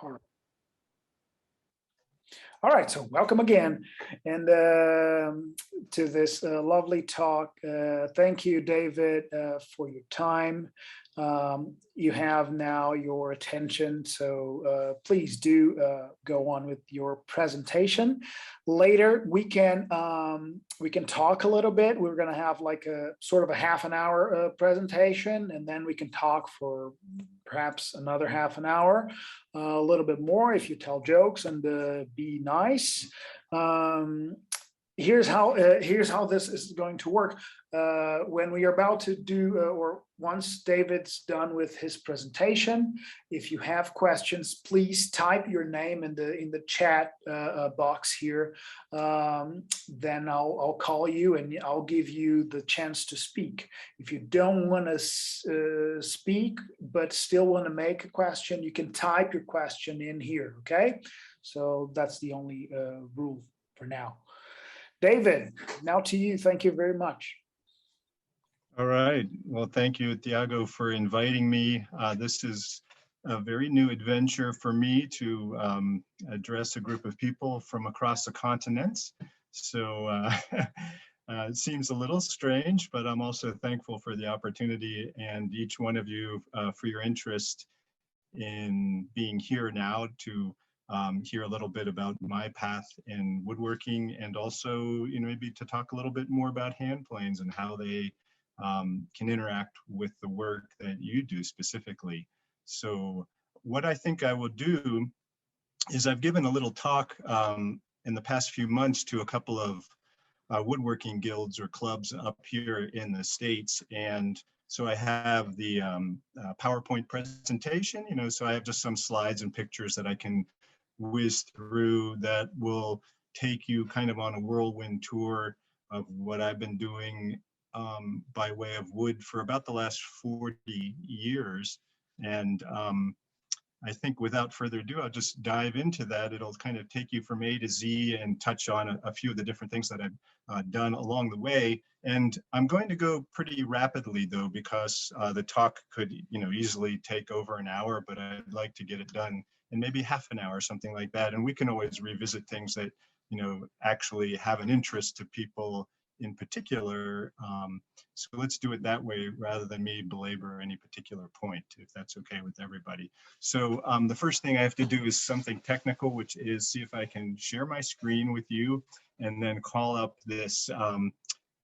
All right. All right, so welcome again, and to this lovely talk. Thank you, David, for your time. You have now your attention, so please do go on with your presentation. Later, we can talk a little bit. We're going to have like a sort of a half an hour presentation, and then we can talk for perhaps another half an hour, a little bit more if you tell jokes and be nice. Here's how this is going to work. When we are about to do, or once David's done with his presentation, if you have questions, please type your name in the chat box here. Then I'll call you and I'll give you the chance to speak. If you don't want to speak but still want to make a question, you can type your question in here. Okay, so that's the only rule for now. David, now to you. Thank you very much. All right. Well, thank you, Thiago, for inviting me. This is a very new adventure for me to address a group of people from across the continents. So it seems a little strange, but I'm also thankful for the opportunity and each one of you for your interest in being here now to hear a little bit about my path in woodworking, and also, maybe to talk a little bit more about hand planes and how they can interact with the work that you do specifically. So what I think I will do is I've given a little talk in the past few months to a couple of woodworking guilds or clubs up here in the States, and so I have the PowerPoint presentation, so I have just some slides and pictures that I can whiz through that will take you kind of on a whirlwind tour of what I've been doing by way of wood for about the last 40 years. And I think without further ado, I'll just dive into that. It'll kind of take you from A to Z and touch on a few of the different things that I've done along the way. And I'm going to go pretty rapidly though, because the talk could easily take over an hour, but I'd like to get it done in maybe half an hour, something like that. And we can always revisit things that actually have an interest to people in particular. So let's do it that way rather than me belabor any particular point, if that's okay with everybody. So the first thing I have to do is something technical, which is see if I can share my screen with you and then call up this,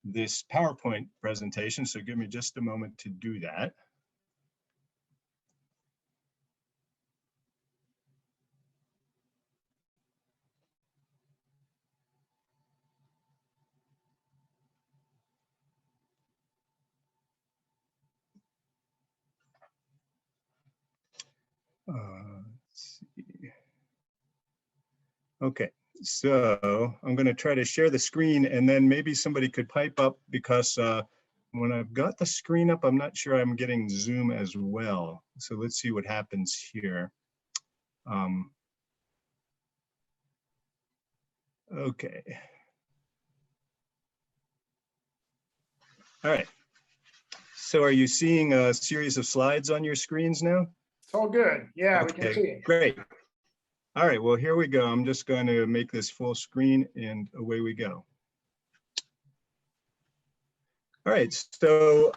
this PowerPoint presentation. So give me just a moment to do that. Let's see. Okay, so I'm going to try to share the screen, and then maybe somebody could pipe up, because when I've got the screen up, I'm not sure I'm getting Zoom as well. So let's see what happens here. Okay. All right. So are you seeing a series of slides on your screens now? It's all good. Yeah, okay, we can see it. Great. All right, well, here we go. I'm just going to make this full screen and away we go. All right, so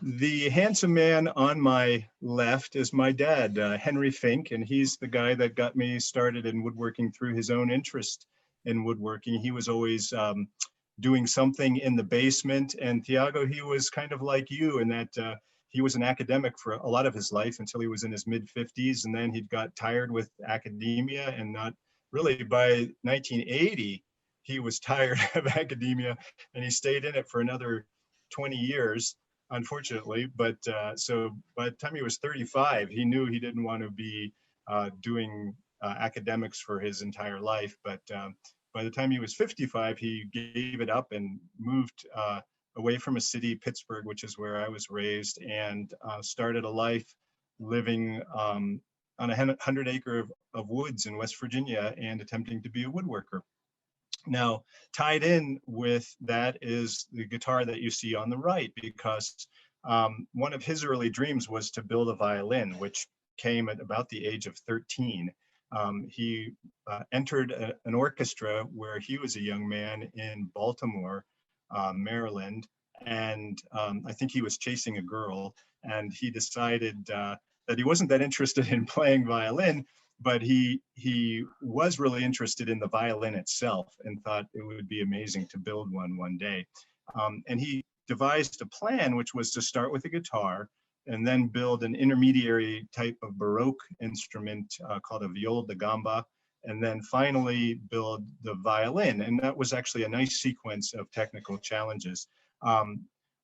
the handsome man on my left is my dad, Henry Finck, and he's the guy that got me started in woodworking through his own interest in woodworking. He was always doing something in the basement, and Thiago, he was kind of like you in that he was an academic for a lot of his life until he was in his mid-50s, and then he got tired with academia, and not really by 1980, he was tired of academia, and he stayed in it for another 20 years, unfortunately. But so by the time he was 35, he knew he didn't want to be doing academics for his entire life. But by the time he was 55, he gave it up and moved away from a city, Pittsburgh, which is where I was raised, and started a life living on 100 acre of woods in West Virginia and attempting to be a woodworker. Now, tied in with that is the guitar that you see on the right, because one of his early dreams was to build a violin, which came at about the age of 13. He entered an orchestra where he was a young man in Baltimore, Maryland, and I think he was chasing a girl, and he decided that he wasn't that interested in playing violin, but he was really interested in the violin itself and thought it would be amazing to build one day. And he devised a plan, which was to start with a guitar and then build an intermediary type of Baroque instrument called a viola da gamba, and then finally build the violin. And that was actually a nice sequence of technical challenges.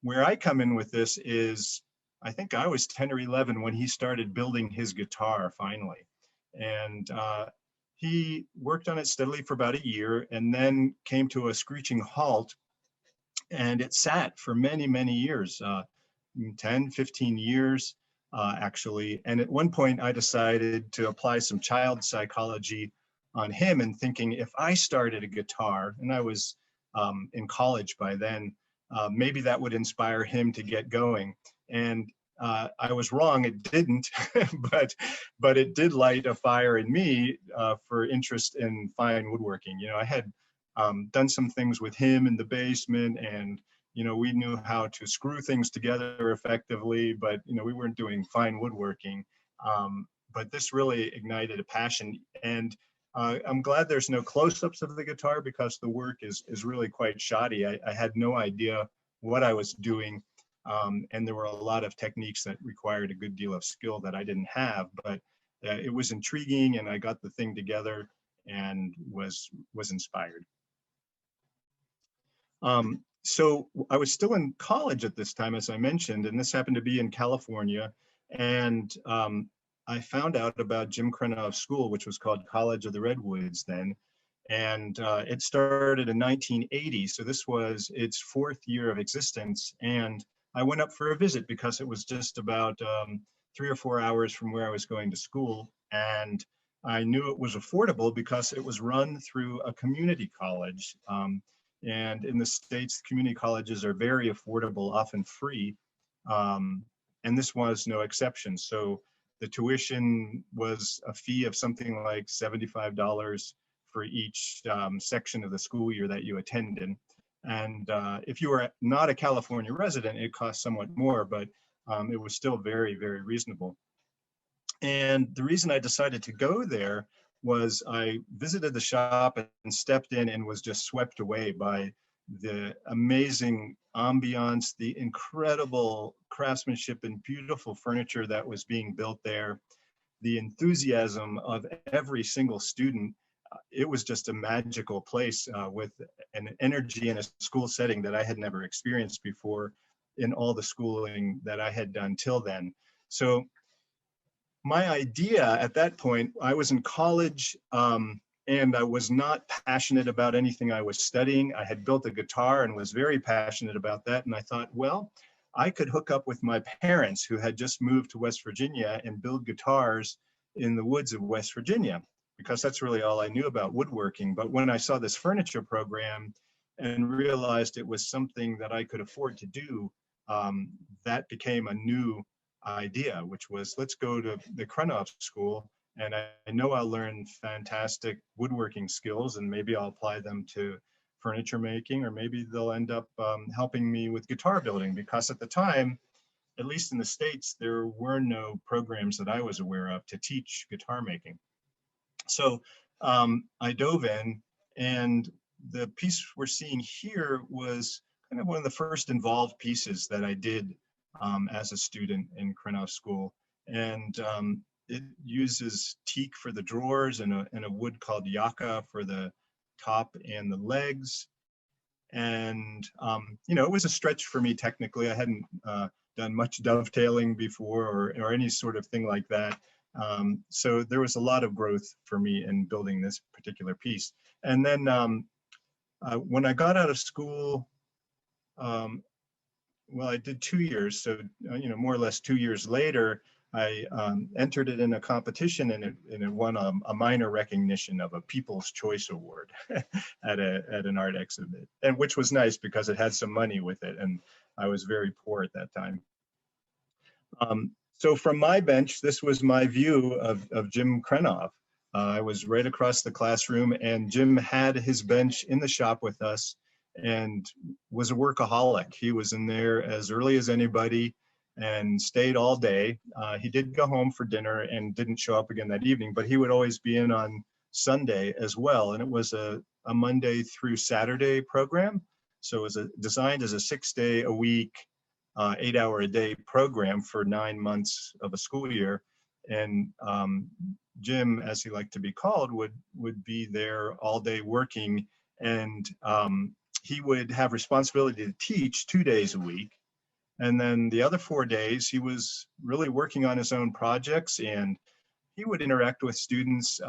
Where I come in with this is, I think I was 10 or 11 when he started building his guitar finally. And he worked on it steadily for about a year and then came to a screeching halt, and it sat for many years, 10, 15 years actually. And at one point I decided to apply some child psychology on him, and thinking if I started a guitar, and I was in college by then, maybe that would inspire him to get going. And I was wrong, it didn't, but it did light a fire in me for interest in fine woodworking. You know, I had done some things with him in the basement, and you know, we knew how to screw things together effectively, but you know, we weren't doing fine woodworking. But this really ignited a passion, and I'm glad there's no close-ups of the guitar, because the work is really quite shoddy. I had no idea what I was doing, and there were a lot of techniques that required a good deal of skill that I didn't have, but it was intriguing, and I got the thing together and was inspired. So I was still in college at this time, as I mentioned, and this happened to be in California. And I found out about James Krenov School, which was called College of the Redwoods then. And it started in 1980. So this was its 4th year of existence. And I went up for a visit because it was just about 3 or 4 hours from where I was going to school. And I knew it was affordable because it was run through a community college. And in the States, community colleges are very affordable, often free. And this was no exception. So the tuition was a fee of something like $75 for each section of the school year that you attended. And if you were not a California resident, it cost somewhat more, but it was still very reasonable. And the reason I decided to go there was I visited the shop and stepped in and was just swept away by the amazing ambiance, the incredible craftsmanship and beautiful furniture that was being built there, the enthusiasm of every single student. It was just a magical place with an energy in a school setting that I had never experienced before in all the schooling that I had done till then. So my idea at that point, I was in college and I was not passionate about anything I was studying. I had built a guitar and was very passionate about that. And I thought, well, I could hook up with my parents who had just moved to West Virginia and build guitars in the woods of West Virginia, because that's really all I knew about woodworking. But when I saw this furniture program and realized it was something that I could afford to do, that became a new idea, which was, let's go to the Krenov School, and I know I'll learn fantastic woodworking skills, and maybe I'll apply them to furniture making, or maybe they'll end up helping me with guitar building, because at the time, at least in the States, there were no programs that I was aware of to teach guitar making. So I dove in, and the piece we're seeing here was kind of one of the first involved pieces that I did as a student in Krenov School. And it uses teak for the drawers and a wood called yucca for the top and the legs. And, you know, it was a stretch for me technically. I hadn't done much dovetailing before or any sort of thing like that. So there was a lot of growth for me in building this particular piece. And then when I got out of school, well, I did 2 years. So, you know, more or less 2 years later, I entered it in a competition, and it won a minor recognition of a People's Choice Award at an art exhibit, and which was nice because it had some money with it, and I was very poor at that time. So from my bench, this was my view of Jim Krenov. I was right across the classroom, and Jim had his bench in the shop with us and was a workaholic. He was in there as early as anybody and stayed all day. He did go home for dinner and didn't show up again that evening, but he would always be in on Sunday as well. And it was a Monday through Saturday program. So it was designed as a 6-day-a-week, 8-hour-a-day program for 9 months of a school year. And Jim, as he liked to be called, would be there all day working, and he would have responsibility to teach 2 days a week. And then the other 4 days, he was really working on his own projects, and he would interact with students,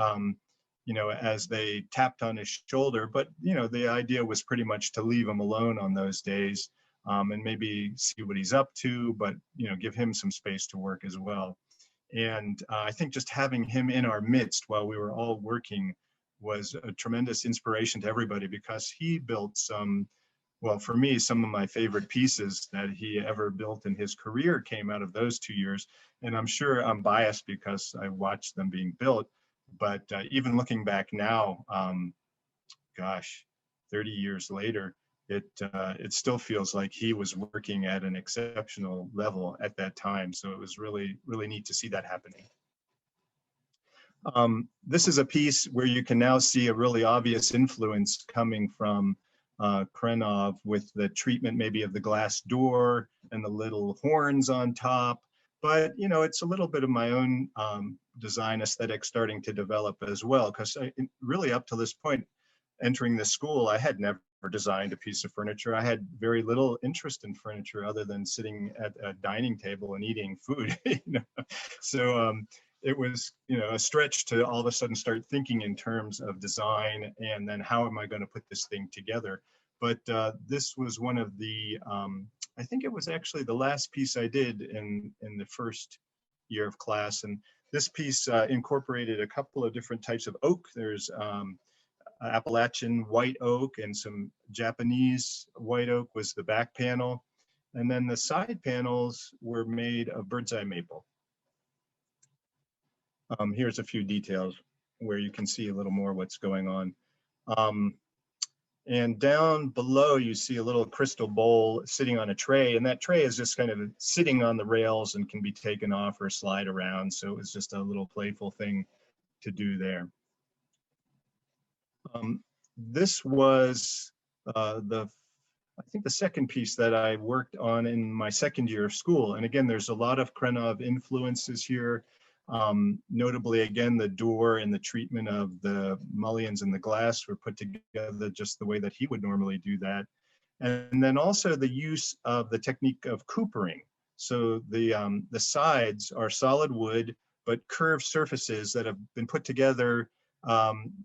you know, as they tapped on his shoulder. But, you know, the idea was pretty much to leave him alone on those days, and maybe see what he's up to, but, you know, give him some space to work as well. And I think just having him in our midst while we were all working was a tremendous inspiration to everybody, because he built some, well, for me, some of my favorite pieces that he ever built in his career came out of those 2 years. And I'm sure I'm biased because I watched them being built, but even looking back now, gosh, 30 years later, it still feels like he was working at an exceptional level at that time. So it was really, really neat to see that happening. This is a piece where you can now see a really obvious influence coming from Krenov, with the treatment maybe of the glass door and the little horns on top. But, you know, it's a little bit of my own design aesthetic starting to develop as well, because really up to this point, entering the school, I had never designed a piece of furniture. I had very little interest in furniture other than sitting at a dining table and eating food. You know? So it was, you know, a stretch to all of a sudden start thinking in terms of design, and then how am I going to put this thing together? But this was one of the, I think it was actually the last piece I did in the first year of class. And this piece incorporated a couple of different types of oak. There's Appalachian white oak, and some Japanese white oak was the back panel. And then the side panels were made of bird's eye maple. Here's a few details where you can see a little more what's going on. And down below, you see a little crystal bowl sitting on a tray, and that tray is just kind of sitting on the rails and can be taken off or slide around. So it was just a little playful thing to do there. This was I think the second piece that I worked on in my second year of school. And again, there's a lot of Krenov influences here. Notably, again, the door and the treatment of the mullions and the glass were put together just the way that he would normally do that. And then also the use of the technique of coopering. So the sides are solid wood, but curved surfaces that have been put together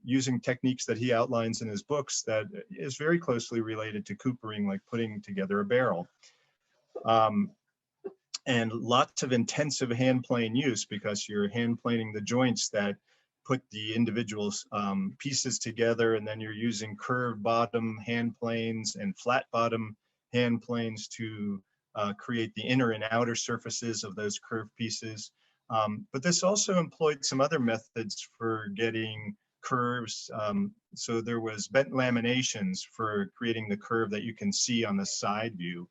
using techniques that he outlines in his books that is very closely related to coopering, like putting together a barrel. And lots of intensive hand plane use, because you're hand planing the joints that put the individual pieces together, and then you're using curved bottom hand planes and flat bottom hand planes to create the inner and outer surfaces of those curved pieces. But this also employed some other methods for getting curves. So there was bent laminations for creating the curve that you can see on the side view,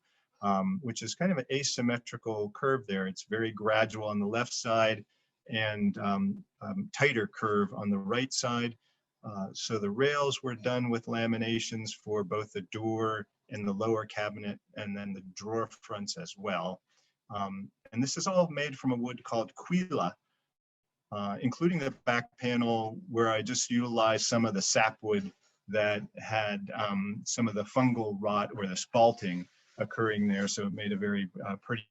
which is kind of an asymmetrical curve there. It's very gradual on the left side and tighter curve on the right side. So the rails were done with laminations for both the door and the lower cabinet, and then the drawer fronts as well. And this is all made from a wood called quila, including the back panel, where I just utilized some of the sapwood that had some of the fungal rot or the spalting occurring there. So it made a very pretty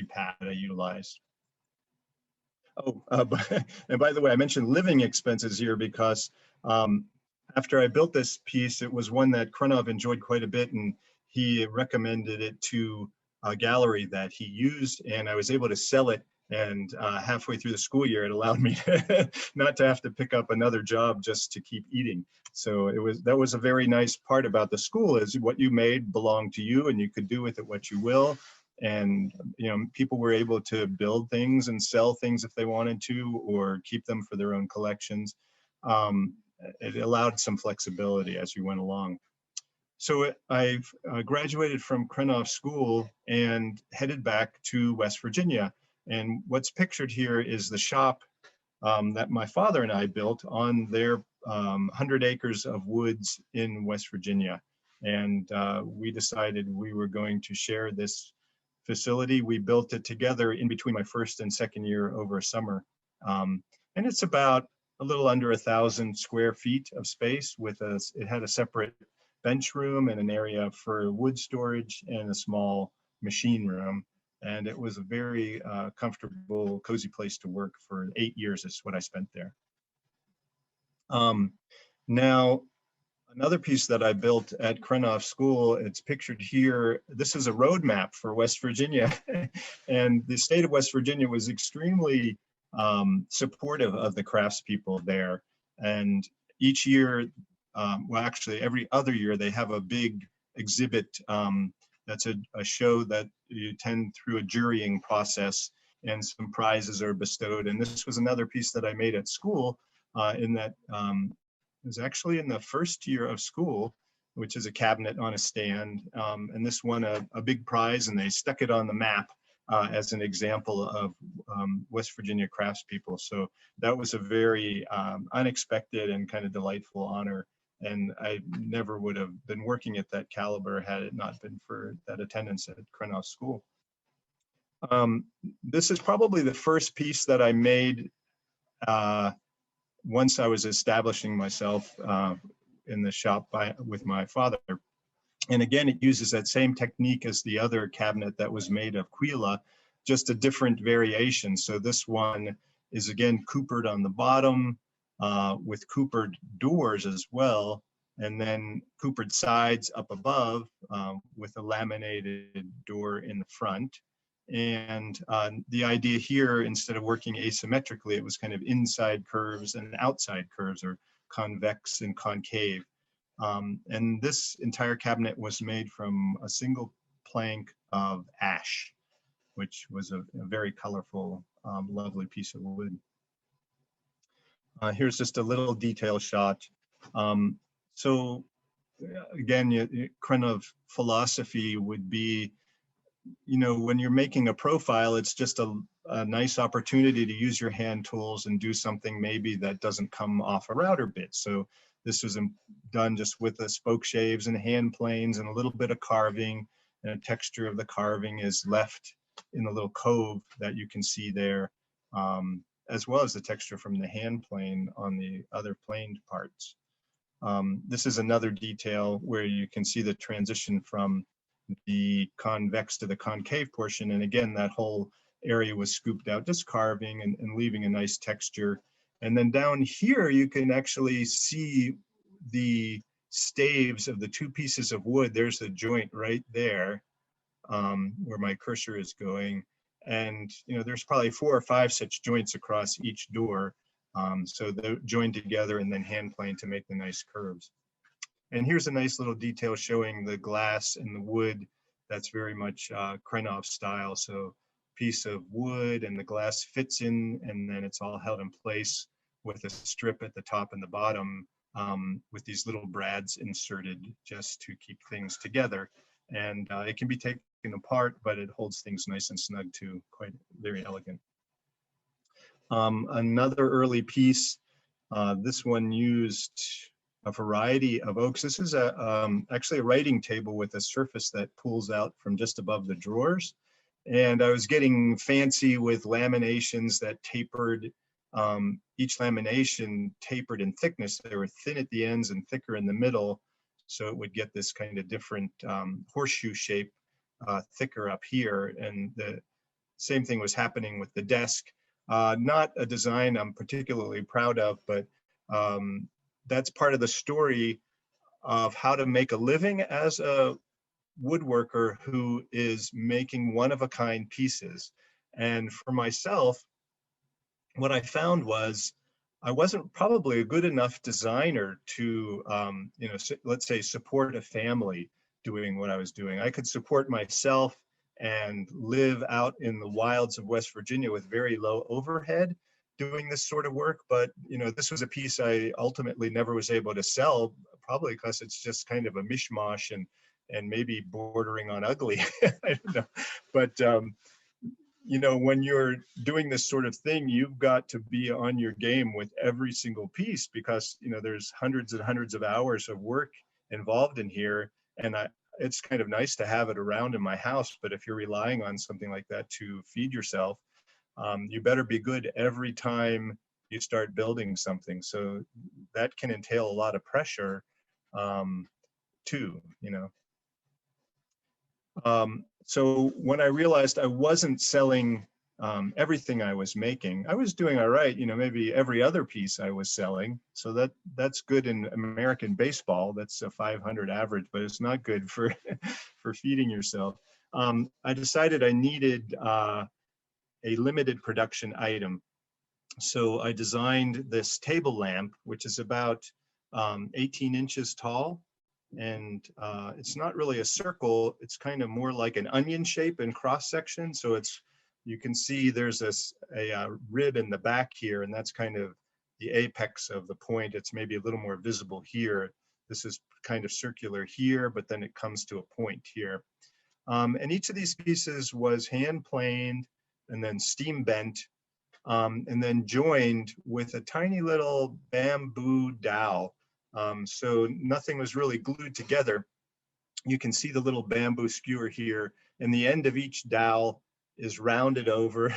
pad I utilized. Oh, and by the way, I mentioned living expenses here because after I built this piece, it was one that Krenov enjoyed quite a bit, and he recommended it to a gallery that he used, and I was able to sell it. And halfway through the school year, it allowed me not to have to pick up another job just to keep eating. So that was a very nice part about the school, is what you made belonged to you, and you could do with it what you will. And people were able to build things and sell things if they wanted to, or keep them for their own collections. It allowed some flexibility as we went along. So I've graduated from Krenov School and headed back to West Virginia. And what's pictured here is the shop that my father and I built on their 100 acres of woods in West Virginia. And we decided we were going to share this facility. We built it together in between my first and second year over summer. And it's about a little under 1,000 square feet of space it had a separate bench room and an area for wood storage and a small machine room. And it was a very comfortable, cozy place to work for 8 years is what I spent there. Now, another piece that I built at Krenov School, it's pictured here. This is a roadmap for West Virginia. And the state of West Virginia was extremely supportive of the craftspeople there. And each year, well, actually every other year, they have a big exhibit that's a show that you attend through a jurying process, and some prizes are bestowed. And this was another piece that I made at school in that it was actually in the first year of school, which is a cabinet on a stand. And this won a big prize, and they stuck it on the map as an example of West Virginia craftspeople. So that was a very unexpected and kind of delightful honor. And I never would have been working at that caliber had it not been for that attendance at Krenov School. This is probably the first piece that I made once I was establishing myself in the shop with my father. And again, it uses that same technique as the other cabinet that was made of quilla, just a different variation. So this one is again coopered on the bottom with coopered doors as well, and then coopered sides up above with a laminated door in the front. And the idea here, instead of working asymmetrically, it was kind of inside curves and outside curves, or convex and concave. And this entire cabinet was made from a single plank of ash, which was a very colorful, lovely piece of wood. Here's just a little detail shot. So again, Krenov philosophy would be, when you're making a profile, it's just a nice opportunity to use your hand tools and do something maybe that doesn't come off a router bit. So this was done just with the spoke shaves and hand planes and a little bit of carving. And the texture of the carving is left in the little cove that you can see there, as well as the texture from the hand plane on the other planed parts. This is another detail where you can see the transition from the convex to the concave portion. And again, that whole area was scooped out, just carving and leaving a nice texture. And then down here, you can actually see the staves of the two pieces of wood. There's the joint right there where my cursor is going. And there's probably 4 or 5 such joints across each door. So they're joined together and then hand planed to make the nice curves. And here's a nice little detail showing the glass and the wood. That's very much Krenov style. So piece of wood and the glass fits in, and then it's all held in place with a strip at the top and the bottom with these little brads inserted just to keep things together. And it can be taken apart, but it holds things nice and snug too, quite very elegant. Another early piece, this one used a variety of oaks. This is actually a writing table with a surface that pulls out from just above the drawers. And I was getting fancy with laminations that tapered. Each lamination tapered in thickness. They were thin at the ends and thicker in the middle. So it would get this kind of different horseshoe shape, thicker up here. And the same thing was happening with the desk. Not a design I'm particularly proud of, but that's part of the story of how to make a living as a woodworker who is making one-of-a-kind pieces. And for myself, what I found was I wasn't probably a good enough designer to, let's say, support a family doing what I was doing. I could support myself and live out in the wilds of West Virginia with very low overhead doing this sort of work. But, you know, this was a piece I ultimately never was able to sell, probably because it's just kind of a mishmash and maybe bordering on ugly. I don't know. But, you know, when you're doing this sort of thing, you've got to be on your game with every single piece, because, you know, there's hundreds and hundreds of hours of work involved in here. And it's kind of nice to have it around in my house, but if you're relying on something like that to feed yourself, you better be good every time you start building something. So that can entail a lot of pressure too, you know. So when I realized I wasn't selling everything I was making, I was doing all right, you know, maybe every other piece I was selling. So that's good in American baseball. That's a 500 average, but it's not good for for feeding yourself. I decided I needed a limited production item. So I designed this table lamp, which is about 18 inches tall. And it's not really a circle, it's kind of more like an onion shape in cross section. So it's, you can see there's a rib in the back here, and that's kind of the apex of the point. It's maybe a little more visible here. This is kind of circular here, but then it comes to a point here. And each of these pieces was hand planed and then steam bent, and then joined with a tiny little bamboo dowel. So nothing was really glued together. You can see the little bamboo skewer here, and the end of each dowel is rounded over.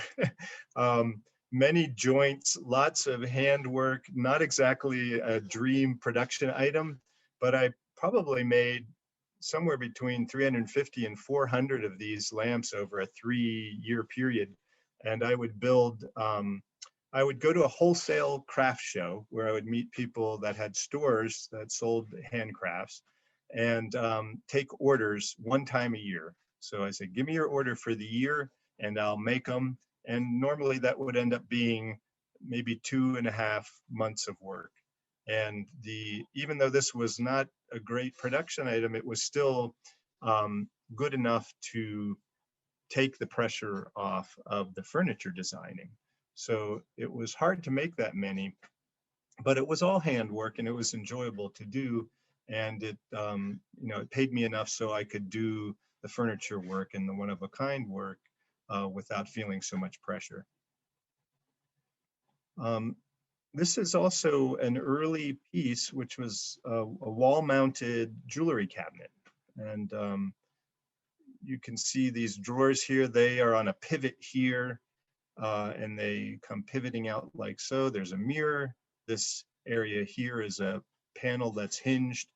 Many joints, lots of handwork, not exactly a dream production item, but I probably made somewhere between 350 and 400 of these lamps over a 3-year period. And I would build, I would go to a wholesale craft show where I would meet people that had stores that sold handcrafts, and take orders one time a year. So I said, give me your order for the year and I'll make them. And normally that would end up being maybe 2.5 months of work. And even though this was not a great production item, it was still good enough to take the pressure off of the furniture designing. So it was hard to make that many, but it was all handwork and it was enjoyable to do. And it, you know, it paid me enough so I could do the furniture work and the one-of-a-kind work without feeling so much pressure. This is also an early piece, which was a wall-mounted jewelry cabinet. And you can see these drawers here. They are on a pivot here, and they come pivoting out like so. There's a mirror. This area here is a panel that's hinged,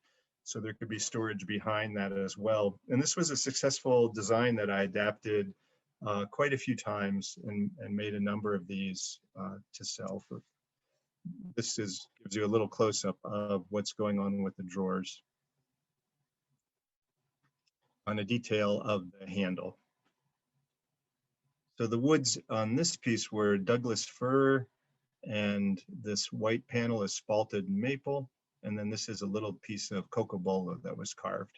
so there could be storage behind that as well. And this was a successful design that I adapted quite a few times and made a number of these to sell. This gives you a little close-up of what's going on with the drawers on a detail of the handle. So the woods on this piece were Douglas fir, and this white panel is spalted maple, and then this is a little piece of cocobola that was carved.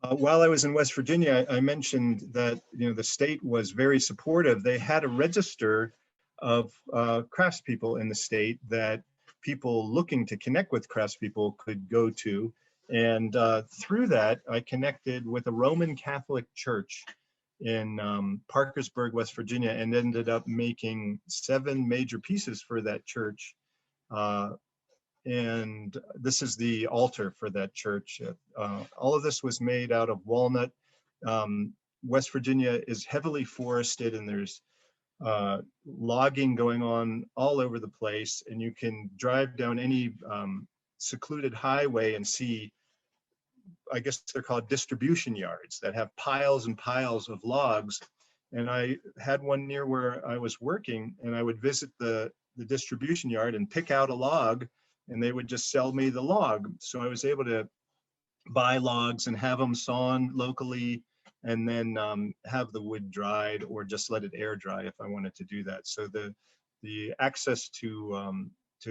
While I was in West Virginia, I mentioned that, you know, the state was very supportive. They had a register of craftspeople in the state that people looking to connect with craftspeople could go to. And through that, I connected with a Roman Catholic church in Parkersburg, West Virginia, and ended up making 7 major pieces for that church. And this is the altar for that church. All of this was made out of walnut. West Virginia is heavily forested, and there's logging going on all over the place, and you can drive down any secluded highway and see, I guess they're called distribution yards, that have piles and piles of logs. And I had one near where I was working, and I would visit the distribution yard and pick out a log, and they would just sell me the log. So I was able to buy logs and have them sawn locally, and then have the wood dried or just let it air dry if I wanted to do that. So the access to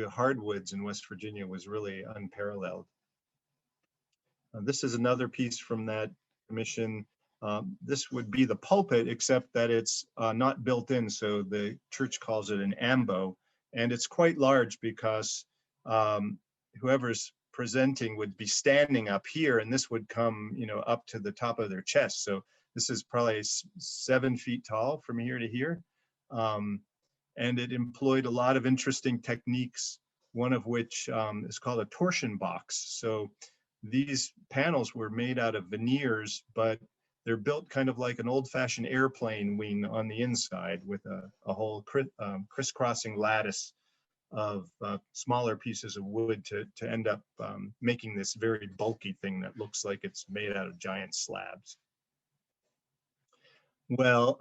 hardwoods in West Virginia was really unparalleled. This is another piece from that commission. This would be the pulpit, except that it's not built in, so the church calls it an ambo, and it's quite large because whoever's presenting would be standing up here, and this would come, up to the top of their chest. So this is probably 7 feet tall from here to here, and it employed a lot of interesting techniques, one of which is called a torsion box. So these panels were made out of veneers, but they're built kind of like an old-fashioned airplane wing on the inside with a whole crisscrossing lattice of smaller pieces of wood to end up making this very bulky thing that looks like it's made out of giant slabs. Well,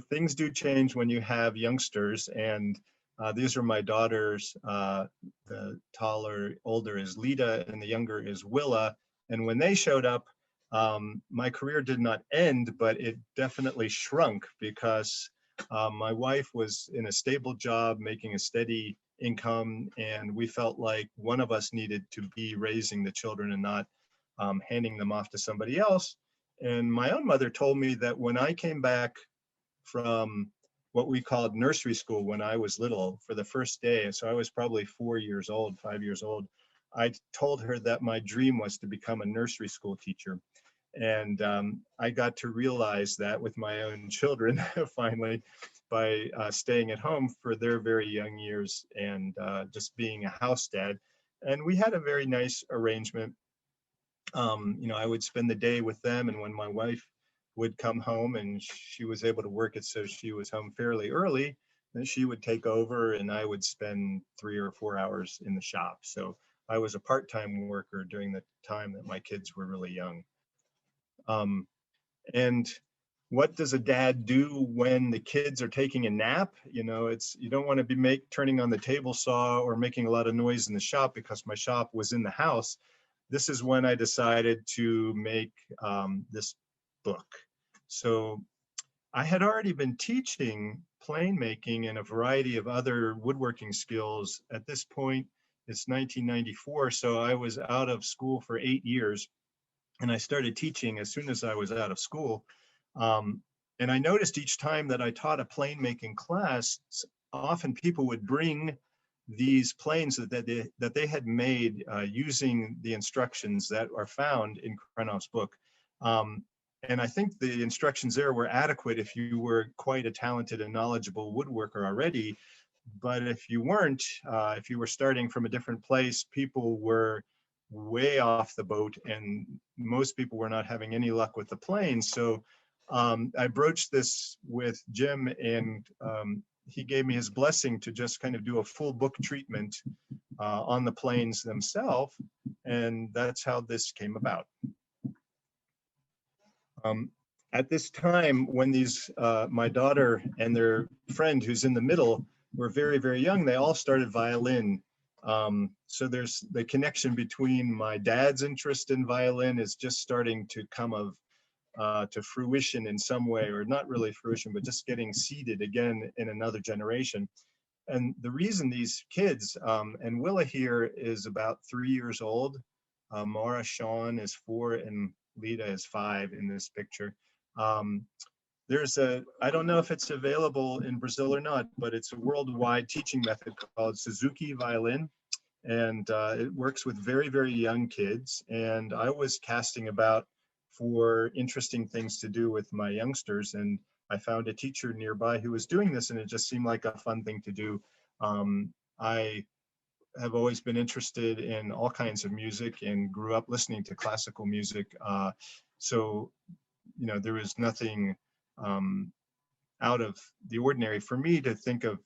things do change when you have youngsters, and these are my daughters. The older is Lita, and the younger is Willa. And when they showed up, my career did not end, but it definitely shrunk because my wife was in a stable job, making a steady income, and we felt like one of us needed to be raising the children and not handing them off to somebody else. And my own mother told me that when I came back from what we called nursery school when I was little for the first day, so I was probably 5 years old, I told her that my dream was to become a nursery school teacher. And I got to realize that with my own children finally by staying at home for their very young years and just being a house dad. And we had a very nice arrangement. I would spend the day with them, and when my wife would come home, and she was able to work it so she was home fairly early, then she would take over and I would spend 3 or 4 hours in the shop. So I was a part-time worker during the time that my kids were really young. And what does a dad do when the kids are taking a nap? You don't want to be turning on the table saw or making a lot of noise in the shop, because my shop was in the house. This is when I decided to make this book. So I had already been teaching plane making and a variety of other woodworking skills. At this point, it's 1994, so I was out of school for 8 years, and I started teaching as soon as I was out of school. And I noticed each time that I taught a plane making class, often people would bring these planes that they had made using the instructions that are found in Krenov's book. And I think the instructions there were adequate if you were quite a talented and knowledgeable woodworker already. But if you weren't, if you were starting from a different place, people were way off the boat, and most people were not having any luck with the planes. So I broached this with Jim, and he gave me his blessing to just kind of do a full book treatment on the planes themselves, and that's how this came about. At this time, when my daughter and their friend who's in the middle were very, very young, they all started violin. So there's the connection between my dad's interest in violin is just starting to come to fruition in some way, or not really fruition, but just getting seeded again in another generation. And the reason these kids, and Willa here is about 3 years old, Mara Sean is 4, and Lita is 5 in this picture. I don't know if it's available in Brazil or not, but it's a worldwide teaching method called Suzuki violin. And it works with very, very young kids. And I was casting about for interesting things to do with my youngsters, and I found a teacher nearby who was doing this, and it just seemed like a fun thing to do. I have always been interested in all kinds of music and grew up listening to classical music. So, there was nothing out of the ordinary for me to think of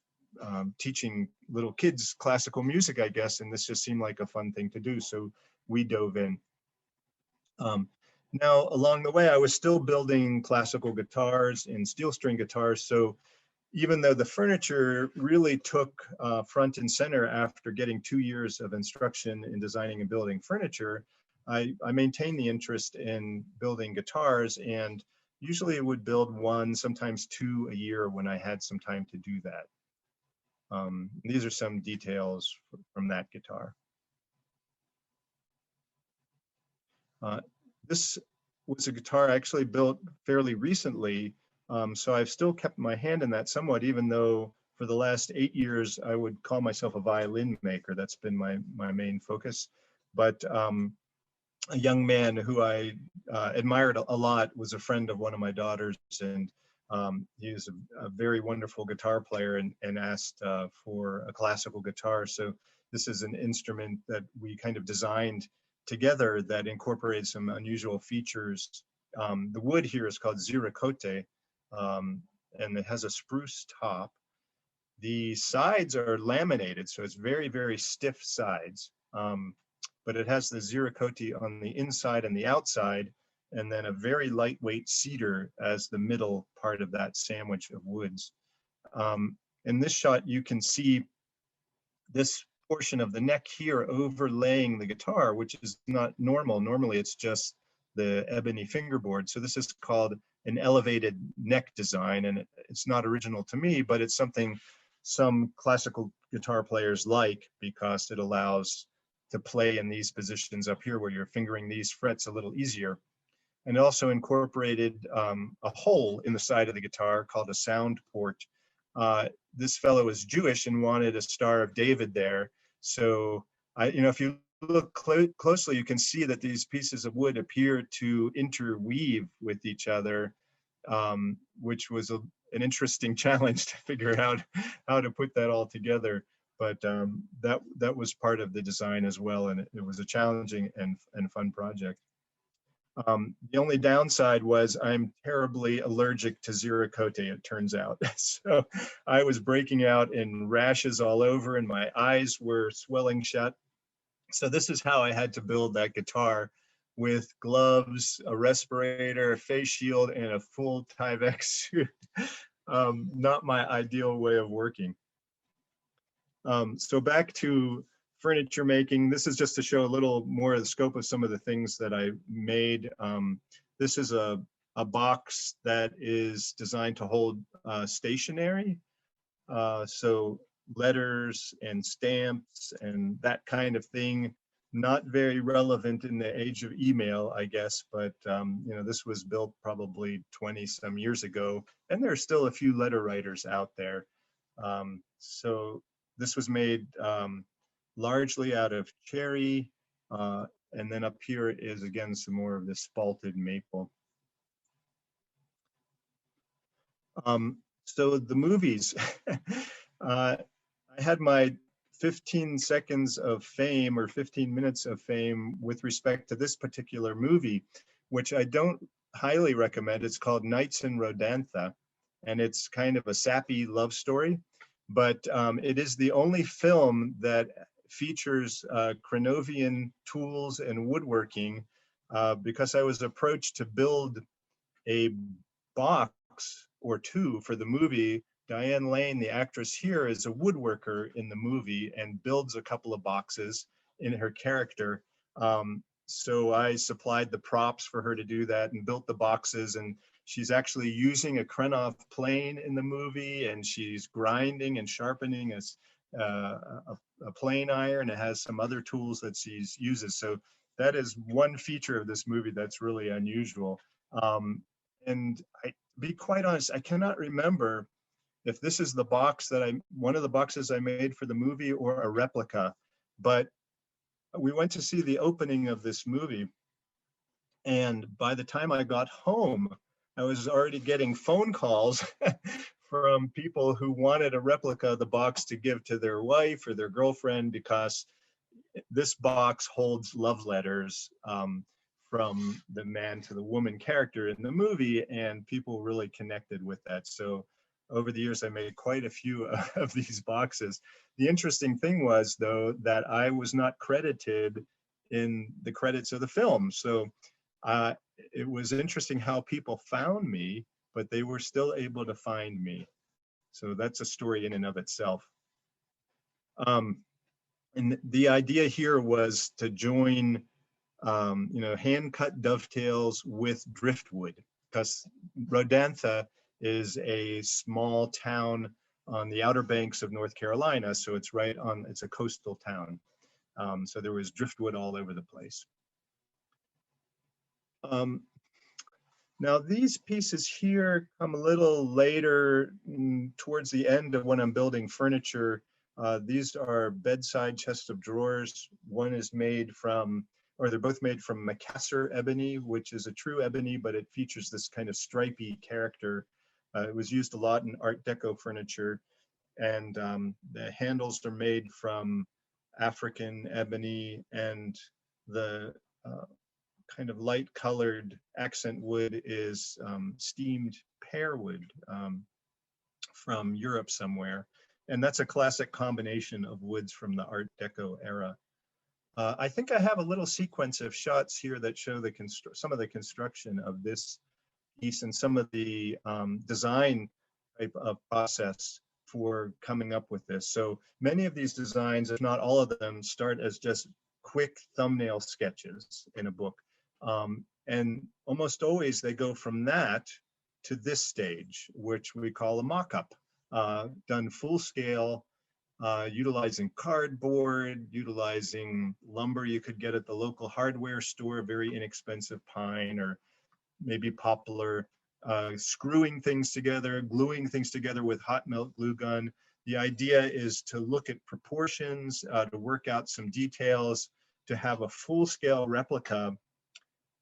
teaching little kids classical music, I guess, and this just seemed like a fun thing to do. So we dove in. Now, along the way, I was still building classical guitars and steel string guitars. So even though the furniture really took front and center after getting 2 years of instruction in designing and building furniture, I maintained the interest in building guitars, and usually would build 1, sometimes 2 a year when I had some time to do that. These are some details from that guitar. This was a guitar I actually built fairly recently. So I've still kept my hand in that somewhat, even though for the last 8 years, I would call myself a violin maker. That's been my main focus. But a young man who I admired a lot was a friend of one of my daughters, and he was a very wonderful guitar player, and asked for a classical guitar. So this is an instrument that we kind of designed together that incorporates some unusual features. The wood here is called ziricote, and it has a spruce top. The sides are laminated, so it's very, very stiff sides. But it has the ziricote on the inside and the outside, and then a very lightweight cedar as the middle part of that sandwich of woods. In this shot, you can see this portion of the neck here overlaying the guitar, which is not normal. Normally, it's just the ebony fingerboard. So this is called an elevated neck design, and it's not original to me, but it's something some classical guitar players like, because it allows to play in these positions up here where you're fingering these frets a little easier. And it also incorporated a hole in the side of the guitar called a sound port. This fellow is Jewish and wanted a Star of David there. So if you look closely, you can see that these pieces of wood appear to interweave with each other, which was an interesting challenge to figure out how to put that all together. But that was part of the design as well, and it was a challenging and fun project. The only downside was I'm terribly allergic to ziricote, it turns out. So I was breaking out in rashes all over, and my eyes were swelling shut. So this is how I had to build that guitar, with gloves, a respirator, a face shield, and a full Tyvek suit. Not my ideal way of working. So back to furniture making. This is just to show a little more of the scope of some of the things that I made. This is a box that is designed to hold stationery. So letters and stamps and that kind of thing. Not very relevant in the age of email, I guess, but this was built probably 20 some years ago, and there are still a few letter writers out there. So this was made largely out of cherry, and then up here is again some more of this spalted maple. So the movies, I had my 15 seconds of fame, or 15 minutes of fame, with respect to this particular movie, which I don't highly recommend. It's called Nights in Rodantha, and it's kind of a sappy love story, but it is the only film that features Krenovian tools and woodworking, because I was approached to build a box or two for the movie. Diane Lane, the actress here, is a woodworker in the movie and builds a couple of boxes in her character. So I supplied the props for her to do that and built the boxes, and she's actually using a Krenov plane in the movie, and she's grinding and sharpening a plane iron. It has some other tools that she uses. So that is one feature of this movie that's really unusual. And to be quite honest, I cannot remember if this is the box that one of the boxes I made for the movie or a replica, but we went to see the opening of this movie, and by the time I got home, I was already getting phone calls from people who wanted a replica of the box to give to their wife or their girlfriend, because this box holds love letters from the man to the woman character in the movie, and people really connected with that. So over the years, I made quite a few of these boxes. The interesting thing was, though, that I was not credited in the credits of the film. So it was interesting how people found me, but they were still able to find me. So that's a story in and of itself. And the idea here was to join hand-cut dovetails with driftwood, because Rodantha is a small town on the outer banks of North Carolina, so it's it's a coastal town. So there was driftwood all over the place. Now these pieces here come a little later, towards the end of when I'm building furniture. These are bedside chest of drawers. One is made from, or they're both made from Macassar ebony, which is a true ebony, but it features this kind of stripy character. It was used a lot in Art Deco furniture, and the handles are made from African ebony, and the kind of light colored accent wood is steamed pear wood from Europe somewhere. And that's a classic combination of woods from the Art Deco era. I think I have a little sequence of shots here that show the some of the construction of this piece and some of the design type of process for coming up with this. So many of these designs, if not all of them, start as just quick thumbnail sketches in a book. And almost always they go from that to this stage, which we call a mock-up, done full scale, utilizing cardboard, utilizing lumber you could get at the local hardware store, very inexpensive pine or maybe poplar, screwing things together, gluing things together with hot melt glue gun. The idea is to look at proportions, to work out some details, to have a full-scale replica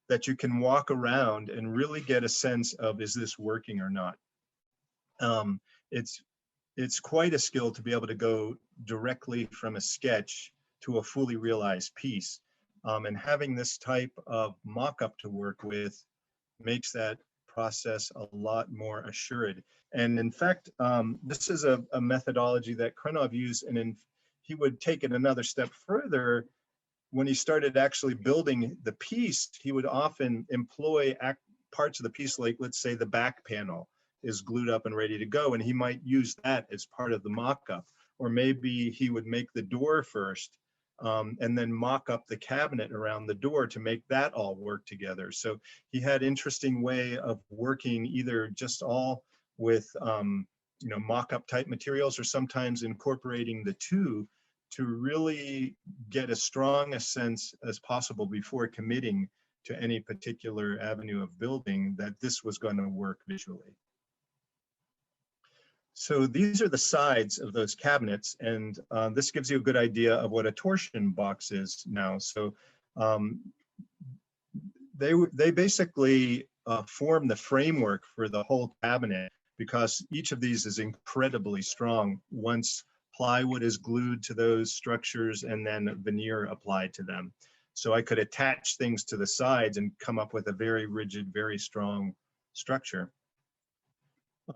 that you can walk around and really get a sense of, is this working or not? It's quite a skill to be able to go directly from a sketch to a fully realized piece. And having this type of mock-up to work with makes that process a lot more assured. And in fact, this is a methodology that Krenov used, and he would take it another step further. When he started actually building the piece, he would often employ parts of the piece, like let's say the back panel is glued up and ready to go, and he might use that as part of the mock-up. Or maybe he would make the door first, and then mock up the cabinet around the door to make that all work together. So he had interesting way of working either just all with mock-up type materials, or sometimes incorporating the two to really get as strong a sense as possible before committing to any particular avenue of building that this was going to work visually. So these are the sides of those cabinets, and this gives you a good idea of what a torsion box is now. So they basically form the framework for the whole cabinet, because each of these is incredibly strong once plywood is glued to those structures and then veneer applied to them. So I could attach things to the sides and come up with a very rigid, very strong structure.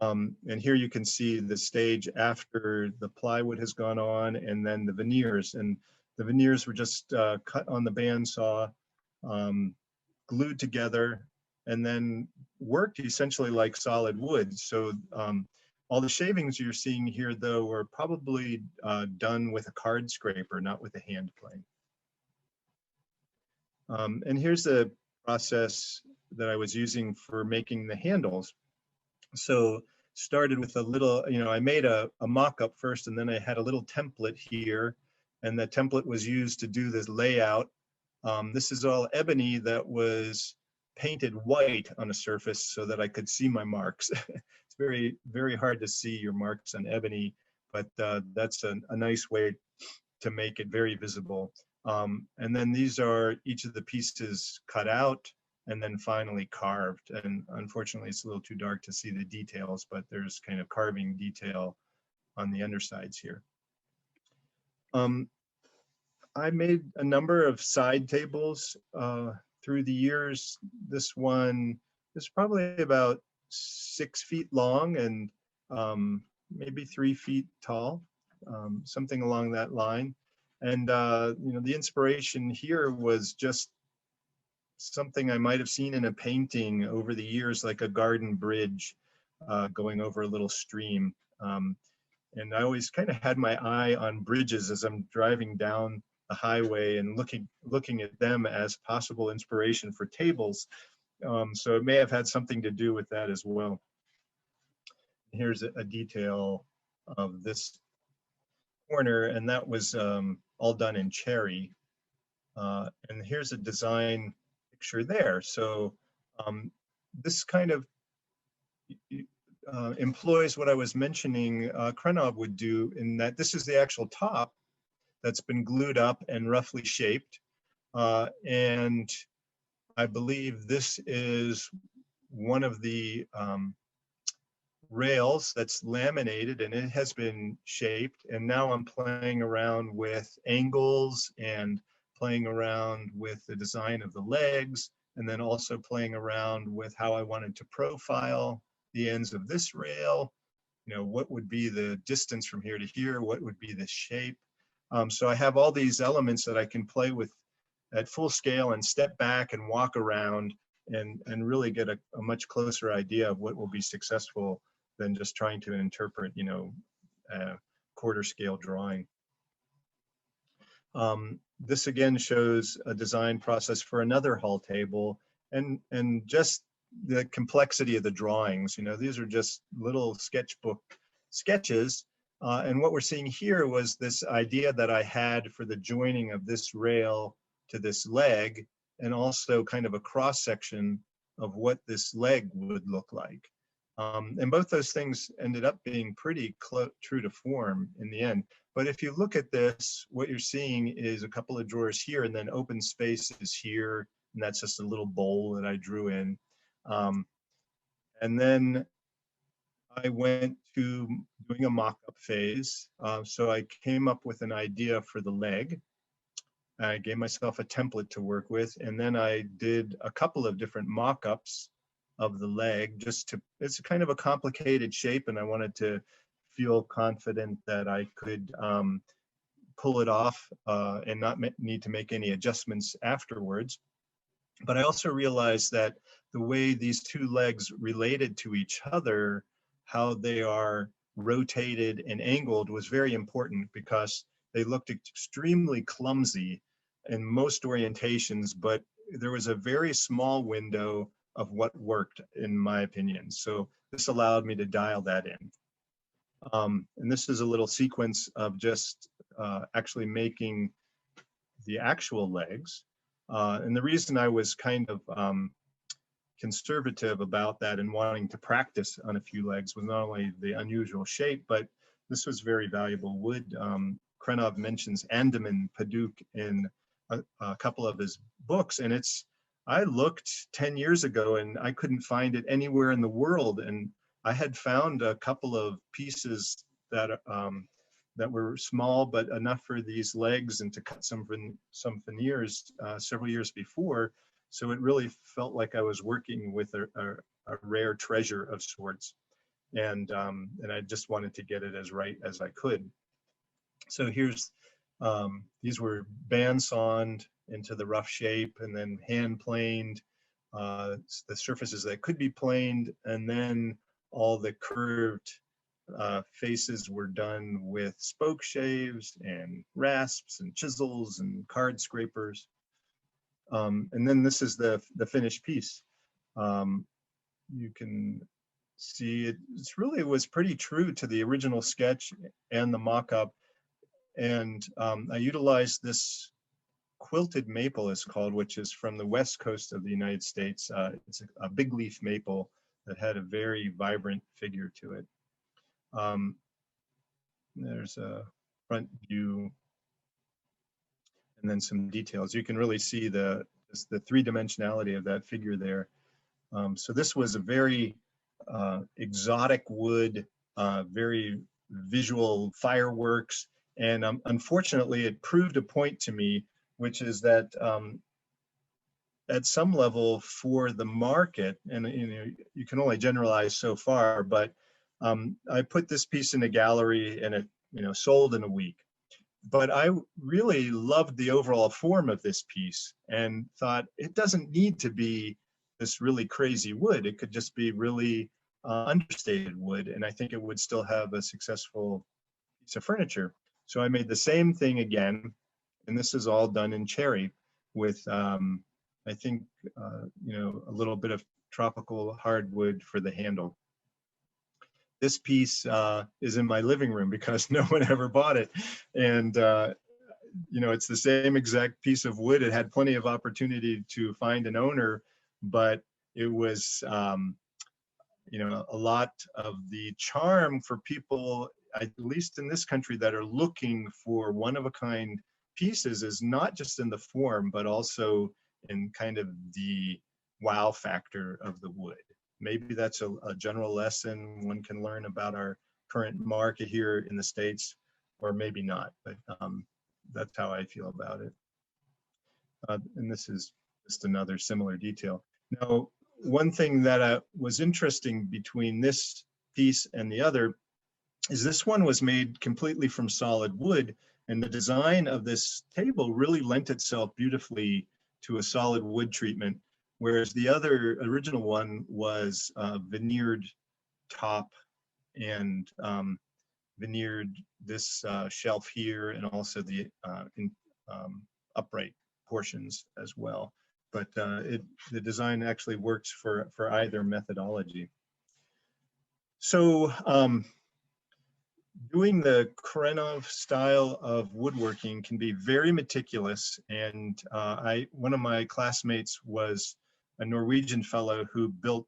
And here you can see the stage after the plywood has gone on, and then the veneers. And the veneers were just cut on the bandsaw, glued together, and then worked essentially like solid wood. So all the shavings you're seeing here, though, were probably done with a card scraper, not with a hand plane. And here's the process that I was using for making the handles. So started with a little, I made a mock-up first, and then I had a little template here, and the template was used to do this layout. This is all ebony that was painted white on a surface so that I could see my marks. It's very, very hard to see your marks on ebony, but that's a nice way to make it very visible. And then these are each of the pieces cut out and then finally carved. And unfortunately, it's a little too dark to see the details, but there's kind of carving detail on the undersides here. I made a number of side tables through the years. This one is probably about 6 feet long and maybe 3 feet tall, something along that line. And the inspiration here was just something I might have seen in a painting over the years, like a garden bridge going over a little stream. And I always kind of had my eye on bridges as I'm driving down the highway and looking at them as possible inspiration for tables. So it may have had something to do with that as well. Here's a detail of this corner, and that was all done in cherry. And here's a design picture there. So this kind of employs what I was mentioning Krenov would do, in that this is the actual top that's been glued up and roughly shaped. And I believe this is one of the rails that's laminated, and it has been shaped. And now I'm playing around with angles and playing around with the design of the legs, and then also playing around with how I wanted to profile the ends of this rail. You know, what would be the distance from here to here? What would be the shape? So I have all these elements that I can play with at full scale and step back and walk around and really get a much closer idea of what will be successful than just trying to interpret, you know, quarter scale drawing. This again shows a design process for another hull table, and just the complexity of the drawings. You know, these are just little sketchbook sketches. And what we're seeing here was this idea that I had for the joining of this rail to this leg, and also kind of a cross section of what this leg would look like. And both those things ended up being pretty true to form in the end. But if you look at this, what you're seeing is a couple of drawers here, and then open spaces here, and that's just a little bowl that I drew in. And then I went to doing a mock-up phase. So I came up with an idea for the leg. I gave myself a template to work with, and then I did a couple of different mock-ups of the leg, just to, it's kind of a complicated shape, and I wanted to feel confident that I could pull it off and not need to make any adjustments afterwards. But I also realized that the way these two legs related to each other, how they are rotated and angled, was very important, because they looked extremely clumsy in most orientations, but there was a very small window of what worked, in my opinion. So this allowed me to dial that in. And this is a little sequence of just actually making the actual legs. And the reason I was kind of conservative about that and wanting to practice on a few legs was not only the unusual shape, but this was very valuable wood. Krenov mentions Andaman Paduk in a couple of his books, and I looked 10 years ago and I couldn't find it anywhere in the world. And I had found a couple of pieces that that were small, but enough for these legs and to cut some veneers several years before. So it really felt like I was working with a rare treasure of sorts. And I just wanted to get it as right as I could. So here's, these were bandsawned into the rough shape, and then hand planed, the surfaces that could be planed, and then all the curved faces were done with spoke shaves and rasps and chisels and card scrapers. And then this is the finished piece. You can see it really was pretty true to the original sketch and the mock-up. And I utilized this quilted maple, is called, which is from the west coast of the United States. It's a big leaf maple that had a very vibrant figure to it. There's a front view and then some details. You can really see the three-dimensionality of that figure there. So this was a very exotic wood, very visual fireworks. And unfortunately, it proved a point to me, which is that at some level for the market, and you can only generalize so far, but I put this piece in a gallery and it sold in a week. But I really loved the overall form of this piece and thought it doesn't need to be this really crazy wood. It could just be really understated wood, and I think it would still have a successful piece of furniture. So I made the same thing again, and this is all done in cherry with, I think, a little bit of tropical hardwood for the handle. This piece is in my living room because no one ever bought it. And, it's the same exact piece of wood. It had plenty of opportunity to find an owner, but it was, you know, a lot of the charm for people, at least in this country, that are looking for one-of-a-kind pieces is not just in the form, but also in kind of the wow factor of the wood. Maybe that's a general lesson one can learn about our current market here in the States, or maybe not, but that's how I feel about it. And this is just another similar detail. Now, one thing that was interesting between this piece and the other is this one was made completely from solid wood, and the design of this table really lent itself beautifully to a solid wood treatment, whereas the other original one was veneered top and veneered this shelf here, and also the upright portions as well. But the design actually works for either methodology. So doing the Krenov style of woodworking can be very meticulous, and one of my classmates was a Norwegian fellow who built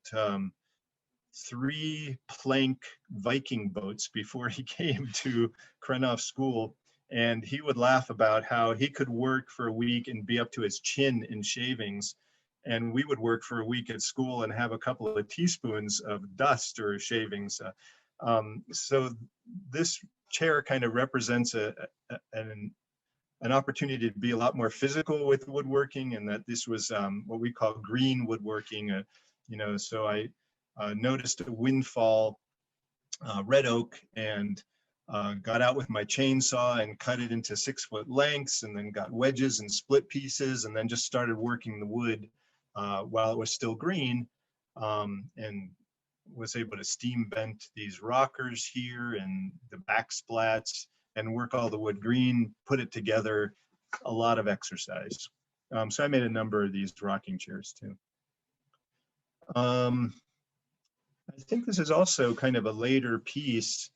3 plank Viking boats before he came to Krenov School, and he would laugh about how he could work for a week and be up to his chin in shavings, and we would work for a week at school and have a couple of teaspoons of dust or shavings. So this chair kind of represents an opportunity to be a lot more physical with woodworking, and that this was what we call green woodworking. You know, so I noticed a windfall red oak, and got out with my chainsaw and cut it into 6-foot lengths, and then got wedges and split pieces, and then just started working the wood while it was still green, and was able to steam bent these rockers here and the back splats and work all the wood green, put it together, a lot of exercise. So I made a number of these rocking chairs too. I think this is also kind of a later piece.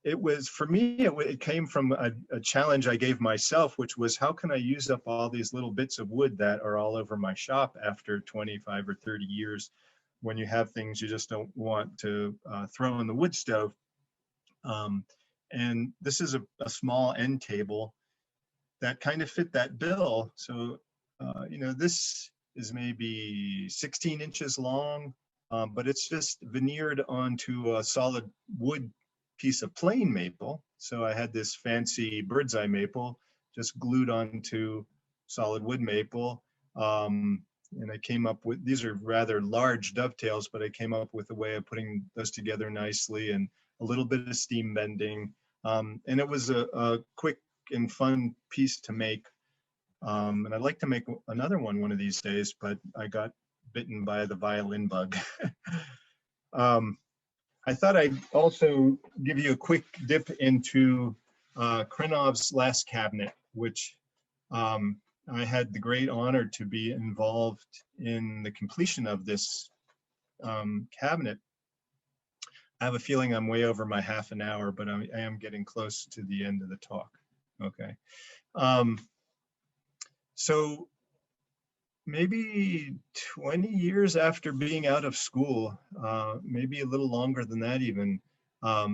It was, for me, it came from a challenge I gave myself, which was, how can I use up all these little bits of wood that are all over my shop after 25 or 30 years, when you have things you just don't want to throw in the wood stove. And this is a small end table that kind of fit that bill. So, you know, this is maybe 16 inches long, but it's just veneered onto a solid wood piece of plain maple. So I had this fancy bird's eye maple just glued onto solid wood maple. And I came up with, these are rather large dovetails, but I came up with a way of putting those together nicely, and a little bit of steam bending. And it was a quick and fun piece to make. And I'd like to make another one of these days, but I got bitten by the violin bug. I thought I'd also give you a quick dip into Krenov's last cabinet, which I had the great honor to be involved in the completion of this cabinet. I have a feeling I'm way over my half an hour, but I am getting close to the end of the talk. Okay. So maybe 20 years after being out of school, maybe a little longer than that even, I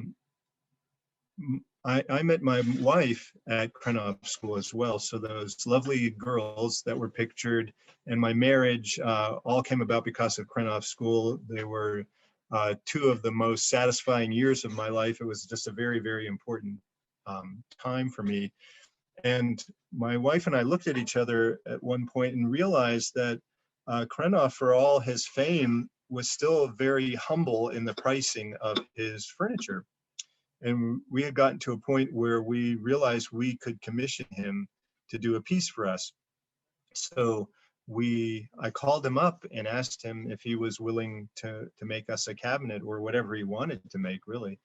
met my wife at Krenov School as well. So those lovely girls that were pictured and my marriage all came about because of Krenov School. They were 2 of the most satisfying years of my life. It was just a very, very important time for me. And my wife and I looked at each other at one point and realized that Krenov, for all his fame, was still very humble in the pricing of his furniture. And we had gotten to a point where we realized we could commission him to do a piece for us. So I called him up and asked him if he was willing to make us a cabinet, or whatever he wanted to make, really,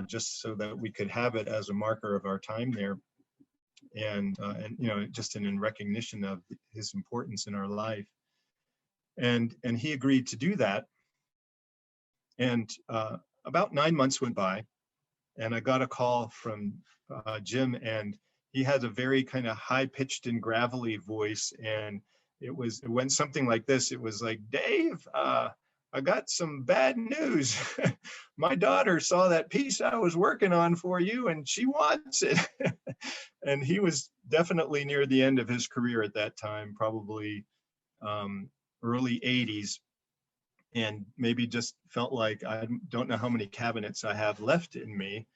just so that we could have it as a marker of our time there. And you know, just in recognition of his importance in our life. And he agreed to do that. And about 9 months went by, and I got a call from Jim, and he had a very kind of high-pitched and gravelly voice, and it went something like this. It was like, Dave, I got some bad news. My daughter saw that piece I was working on for you and she wants it. And he was definitely near the end of his career at that time, probably early 80s. And maybe just felt like, I don't know how many cabinets I have left in me.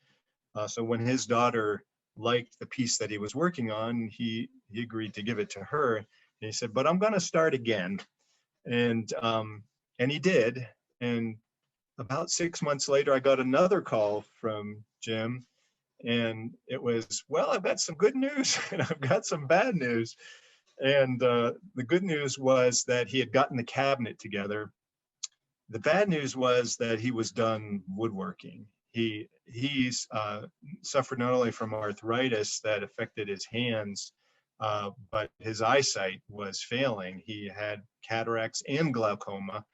So when his daughter liked the piece that he was working on, he agreed to give it to her. And he said, but I'm going to start again. And he did. And about 6 months later, I got another call from Jim. And it was, well, I've got some good news and I've got some bad news. And the good news was that he had gotten the cabinet together. The bad news was that he was done woodworking. He's suffered not only from arthritis that affected his hands, but his eyesight was failing. He had cataracts and glaucoma,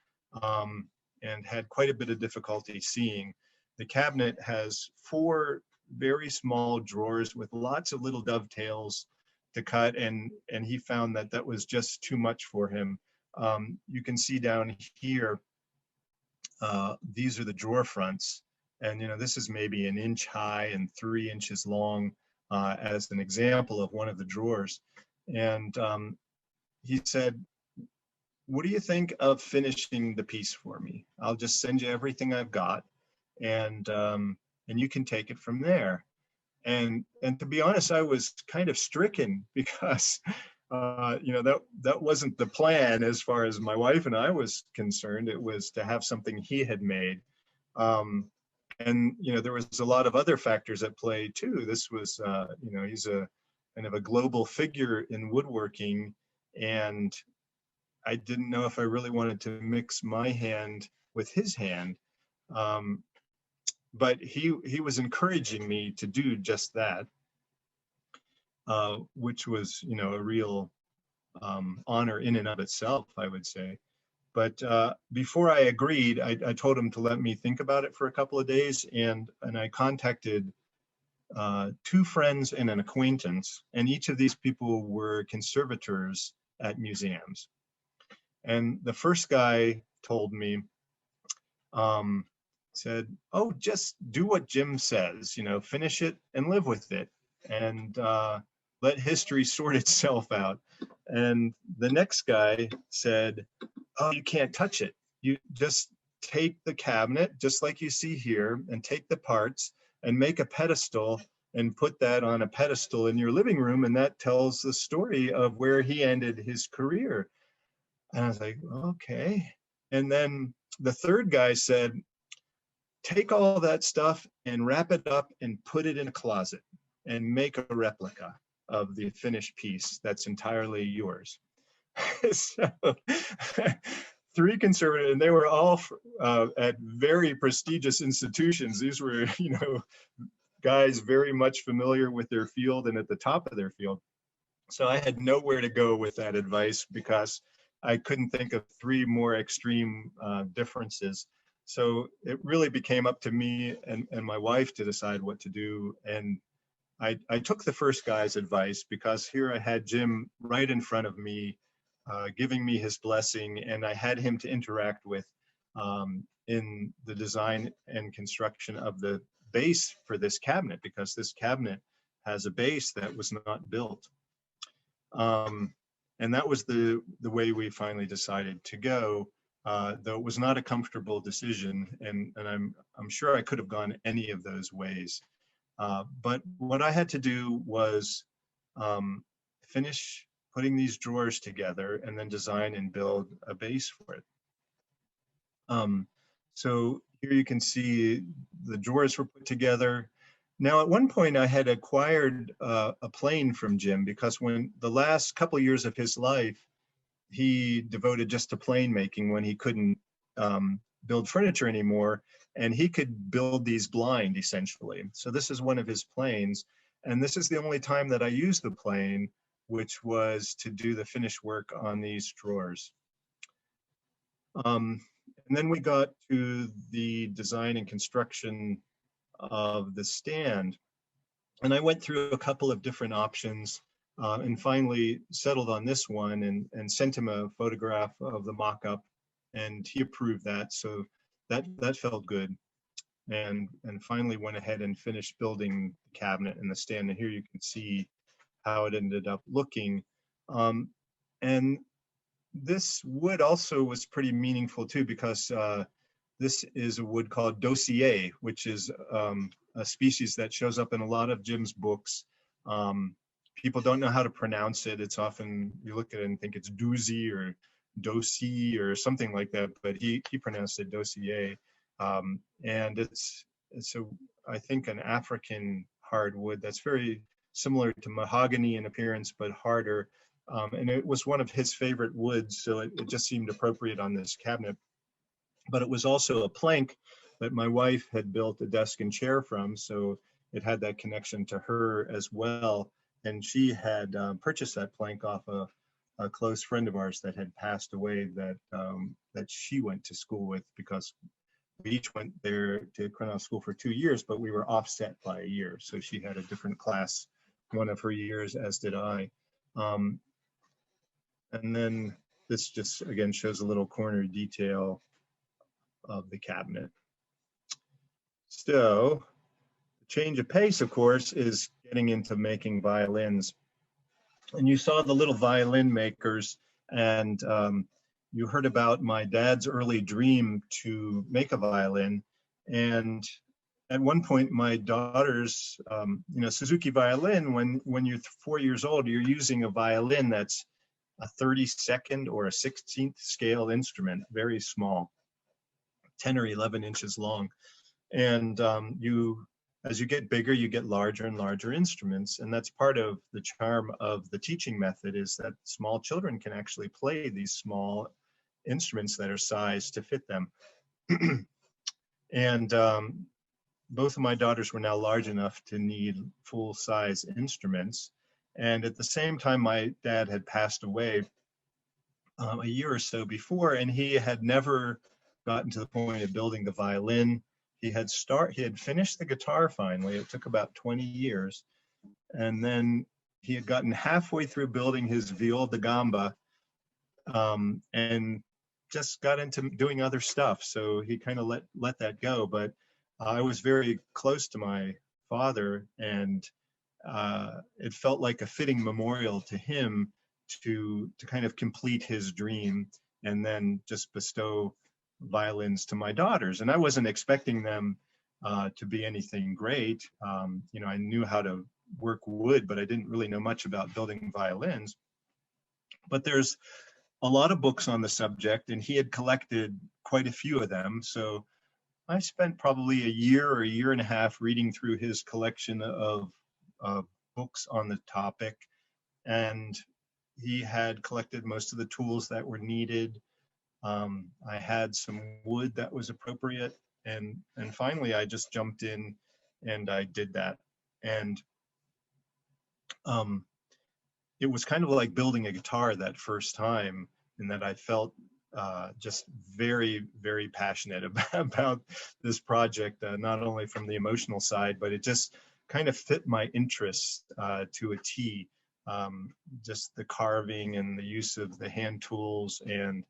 and had quite a bit of difficulty seeing. The cabinet has 4 very small drawers with lots of little dovetails to cut, and he found that that was just too much for him. You can see down here, these are the drawer fronts, and this is maybe 1 inch high and 3 inches long, as an example of one of the drawers. And he said, what do you think of finishing the piece for me? I'll just send you everything I've got, and you can take it from there. And to be honest, I was kind of stricken because that wasn't the plan as far as my wife and I was concerned. It was to have something he had made. And there was a lot of other factors at play too. This was he's a kind of a global figure in woodworking, and I didn't know if I really wanted to mix my hand with his hand. But he was encouraging me to do just that, which was, a real honor in and of itself, I would say. But before I agreed, I told him to let me think about it for a couple of days, and I contacted 2 friends and an acquaintance, and each of these people were conservators at museums. And the first guy told me, said, oh, just do what Jim says, finish it and live with it, and let history sort itself out. And the next guy said, oh, you can't touch it. You just take the cabinet, just like you see here, and take the parts and make a pedestal and put that on a pedestal in your living room, and that tells the story of where he ended his career. And I was like, okay. And then the third guy said, take all that stuff and wrap it up and put it in a closet and make a replica of the finished piece that's entirely yours. So 3 conservatives, and they were all at very prestigious institutions. These were, guys very much familiar with their field and at the top of their field. So I had nowhere to go with that advice because I couldn't think of 3 more extreme differences. So it really became up to me and my wife to decide what to do. And I took the first guy's advice because here I had Jim right in front of me, giving me his blessing, and I had him to interact with in the design and construction of the base for this cabinet, because this cabinet has a base that was not built. And that was the way we finally decided to go, though it was not a comfortable decision, and I'm sure I could have gone any of those ways. But what I had to do was finish putting these drawers together and then design and build a base for it. So here you can see the drawers were put together. Now, at one point, I had acquired a plane from Jim because when the last couple of years of his life, he devoted just to plane making when he couldn't build furniture anymore, and he could build these blind, essentially. So this is one of his planes, and this is the only time that I used the plane, which was to do the finish work on these drawers. And then we got to the design and construction of the stand. And I went through a couple of different options. and finally settled on this one and sent him a photograph of the mock-up, and he approved that. So that felt good. And finally went ahead and finished building the cabinet and the stand. And here you can see how it ended up looking. And this wood also was pretty meaningful too, because this is a wood called dossier, which is a species that shows up in a lot of Jim's books. People don't know how to pronounce it. It's often, you look at it and think it's doozy or dosi or something like that, but he pronounced it dossier. And it's I think an African hardwood that's very similar to mahogany in appearance, but harder. And it was one of his favorite woods, so it just seemed appropriate on this cabinet. But it was also a plank that my wife had built a desk and chair from, so it had that connection to her as well. And she had purchased that plank off a close friend of ours that had passed away, that she went to school with, because we each went there to Krenov School for 2 years, but we were offset by a year. So she had a different class one of her years, as did I. And then this just, again, shows a little corner detail of the cabinet. So the change of pace, of course, is getting into making violins. And you saw the little violin makers, and you heard about my dad's early dream to make a violin. And at one point, my daughter's, Suzuki violin, when you're 4 years old, you're using a violin that's a 32nd or a 16th scale instrument, very small, 10 or 11 inches long. And as you get bigger, you get larger and larger instruments. And that's part of the charm of the teaching method, is that small children can actually play these small instruments that are sized to fit them. And both of my daughters were now large enough to need full-size instruments. And at the same time, my dad had passed away a year or so before, and he had never gotten to the point of building the violin. He had finished the guitar finally. It took about 20 years. And then he had gotten halfway through building his viola da gamba, and just got into doing other stuff. So he kind of let that go. But I was very close to my father, and it felt like a fitting memorial to him to kind of complete his dream and then just bestow violins to my daughters. And I wasn't expecting them to be anything great. I knew how to work wood, but I didn't really know much about building violins. But there's a lot of books on the subject, and he had collected quite a few of them. So I spent probably a year or a year and a half reading through his collection of books on the topic. And he had collected most of the tools that were needed. I had some wood that was appropriate. And finally, I just jumped in and I did that. And it was kind of like building a guitar that first time, in that I felt just very, very passionate about this project, not only from the emotional side, but it just kind of fit my interests to a T. Just the carving and the use of the hand tools and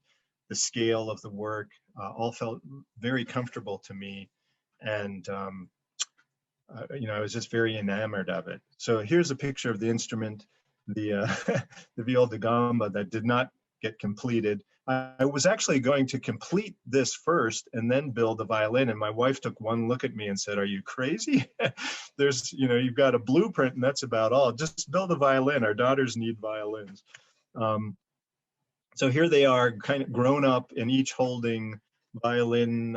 the scale of the work all felt very comfortable to me. And I was just very enamored of it. So here's a picture of the instrument, the the viola da gamba, that did not get completed. I was actually going to complete this first and then build the violin, and my wife took one look at me and said, "Are you crazy? You've got a blueprint and that's about all. Just build a violin. Our daughters need violins." So here they are, kind of grown up, and each holding violin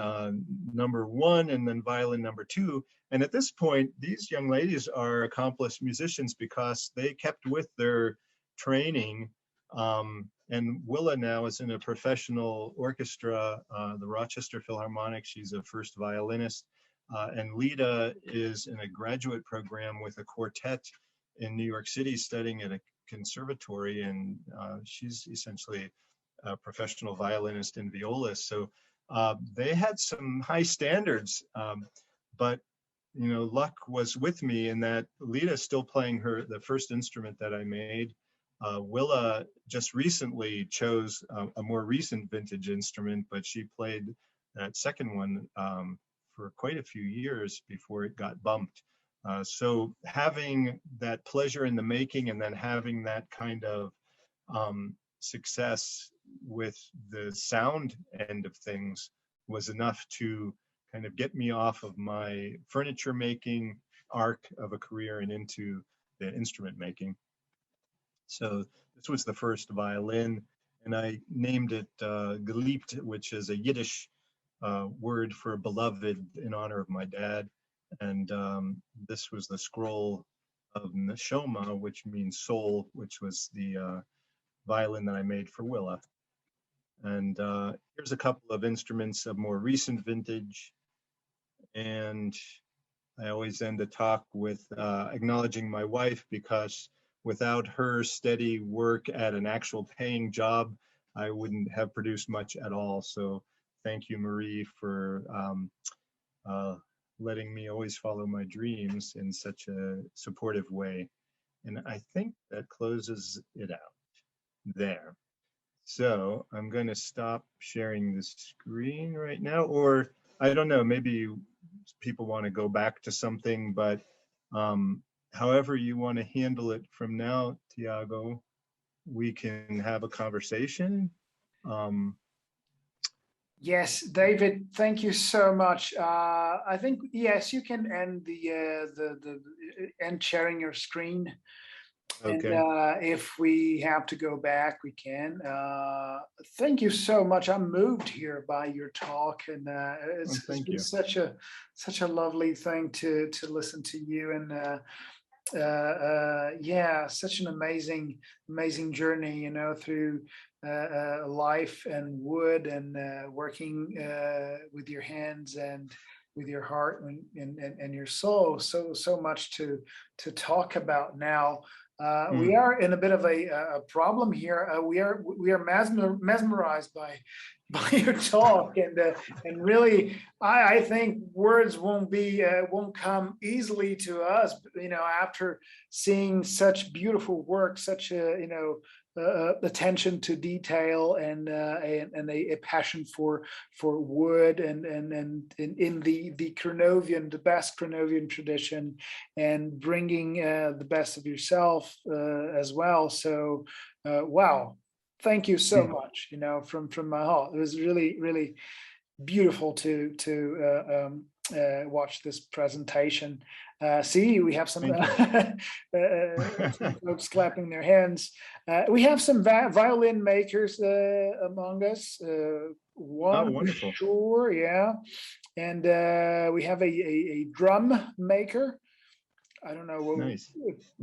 number 1 and then violin number 2. And at this point, these young ladies are accomplished musicians because they kept with their training. And Willa now is in a professional orchestra, the Rochester Philharmonic. She's a first violinist. And Lita is in a graduate program with a quartet in New York City, studying at a conservatory. And she's essentially a professional violinist and violist. So they had some high standards, but luck was with me in that Lita's still playing the first instrument that I made. Willa just recently chose a more recent vintage instrument, but she played that second one for quite a few years before it got bumped. So having that pleasure in the making and then having that kind of success with the sound end of things was enough to kind of get me off of my furniture making arc of a career and into the instrument making. So this was the first violin, and I named it geliebt, which is a Yiddish word for beloved in honor of my dad. And this was the scroll of Neshoma, which means soul, which was the violin that I made for Willa. And here's a couple of instruments of more recent vintage. And I always end the talk with acknowledging my wife, because without her steady work at an actual paying job, I wouldn't have produced much at all. So thank you, Marie, for letting me always follow my dreams in such a supportive way. And I think that closes it out there. So I'm going to stop sharing the screen right now, or I don't know, maybe people want to go back to something, but however you want to handle it from now, Tiago, we can have a conversation. Yes, David, thank you so much. I think, yes, you can end end sharing your screen. Okay. And if we have to go back, we can. Thank you so much. I'm moved here by your talk, and it's been such a lovely thing to listen to you. And yeah, such an amazing journey, through life and wood and working with your hands and with your heart and your soul. So much to talk about now. We are in a bit of a problem here. We are mesmerized by your talk, and really, I think words won't come easily to us. After seeing such beautiful work, such attention to detail and a passion for wood and in the Krenovian, the best Krenovian tradition, and bringing the best of yourself as well. So wow, thank you so much, from my heart. It was really beautiful to watch this presentation. See, we have some, some folks clapping their hands. We have some violin makers among us. One for sure, yeah. And we have a drum maker. I don't know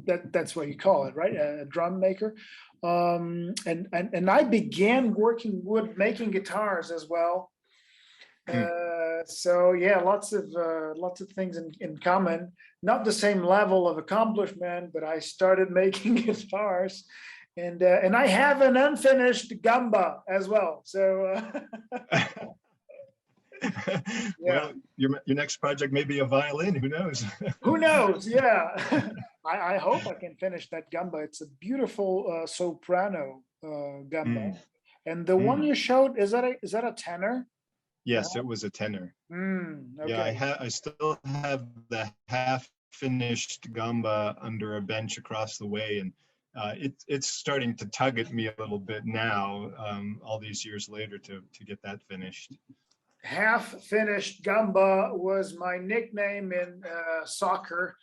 that's what you call it, right? A drum maker. And I began working wood, making guitars as well. So yeah, lots of things in common. Not the same level of accomplishment, but I started making guitars, and I have an unfinished gamba as well. So yeah. Well, your next project may be a violin. Who knows? Who knows? Yeah, I hope I can finish that gamba. It's a beautiful soprano gamba, and the one you showed, is that a tenor? Yes, it was a tenor. Okay. Yeah, I still have the half-finished gamba under a bench across the way, and it's starting to tug at me a little bit now, all these years later, to get that finished. Half-finished gamba was my nickname in soccer.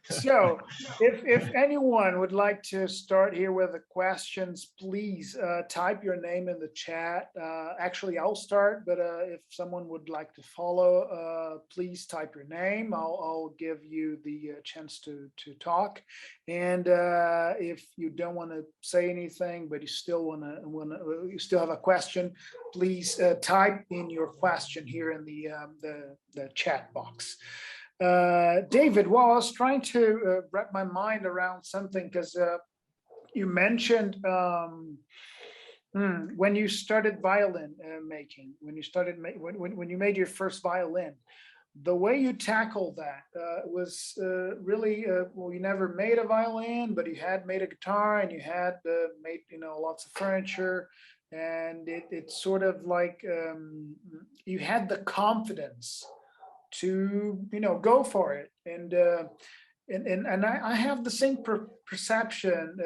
So if anyone would like to start here with the questions, please type your name in the chat. Actually, I'll start, but if someone would like to follow, please type your name. I'll give you the chance to talk. And if you don't want to say anything, but you still you still have a question, please type in your question here in the chat box. David, well, I was trying to wrap my mind around something, because you mentioned When you started violin making, when you started when you made your first violin, the way you tackled that was really well. You never made a violin, but you had made a guitar, and you had made lots of furniture, and it's sort of like you had the confidence to go for it, and I have the same perception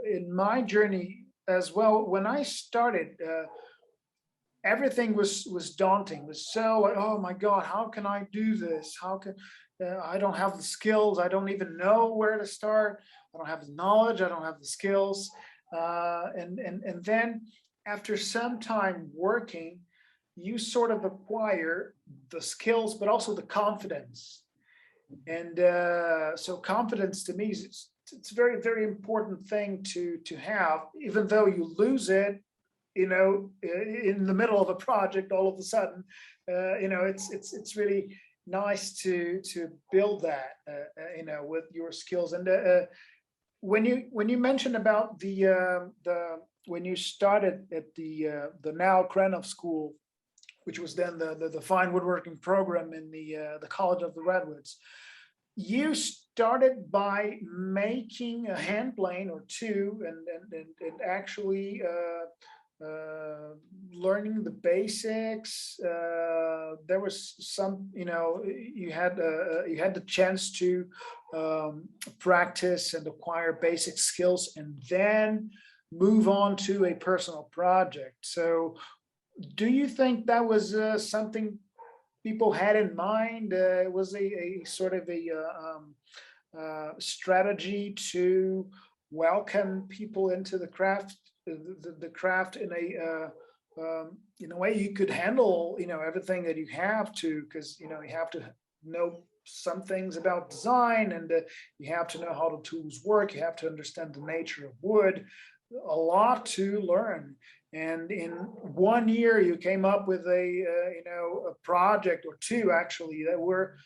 in my journey as well. When I started, everything was daunting. Was so like, oh my God, how can I do this? How can I don't have the skills. I don't even know where to start. I don't have the knowledge. I don't have the skills. And then after some time working, you sort of acquire the skills, but also the confidence. And so confidence to me is it's a very, very important thing to have, even though you lose it, in the middle of a project all of a sudden. It's really nice to build that, with your skills. And when you mentioned about the when you started at the now Krenov School, which was then the fine woodworking program in the College of the Redwoods, you started by making a hand plane or two, and actually learning the basics. There was some, you had the chance to practice and acquire basic skills, and then move on to a personal project. So, do you think that was something people had in mind? Was a sort of a strategy to welcome people into the craft, the craft in a way you could handle, everything that you have to, because you have to know some things about design, and you have to know how the tools work. You have to understand the nature of wood. A lot to learn. And in 1 year, you came up with a project or two, actually, that were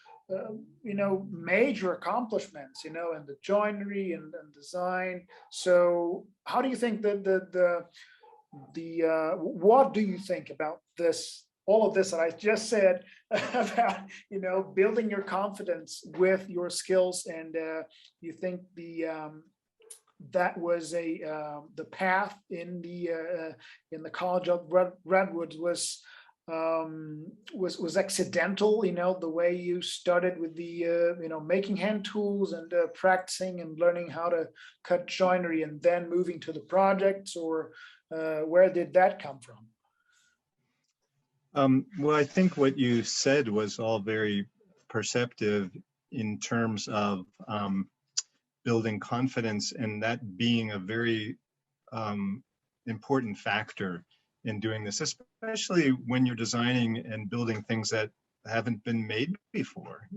major accomplishments, in the joinery and design. So how do you think that what do you think about this, all of this that I just said about, building your confidence with your skills? And you think that was the path in the College of Redwoods was accidental, the way you started with the making hand tools and practicing and learning how to cut joinery, and then moving to the projects, or where did that come from? Well, I think what you said was all very perceptive in terms of building confidence, and that being a very important factor in doing this, especially when you're designing and building things that haven't been made before,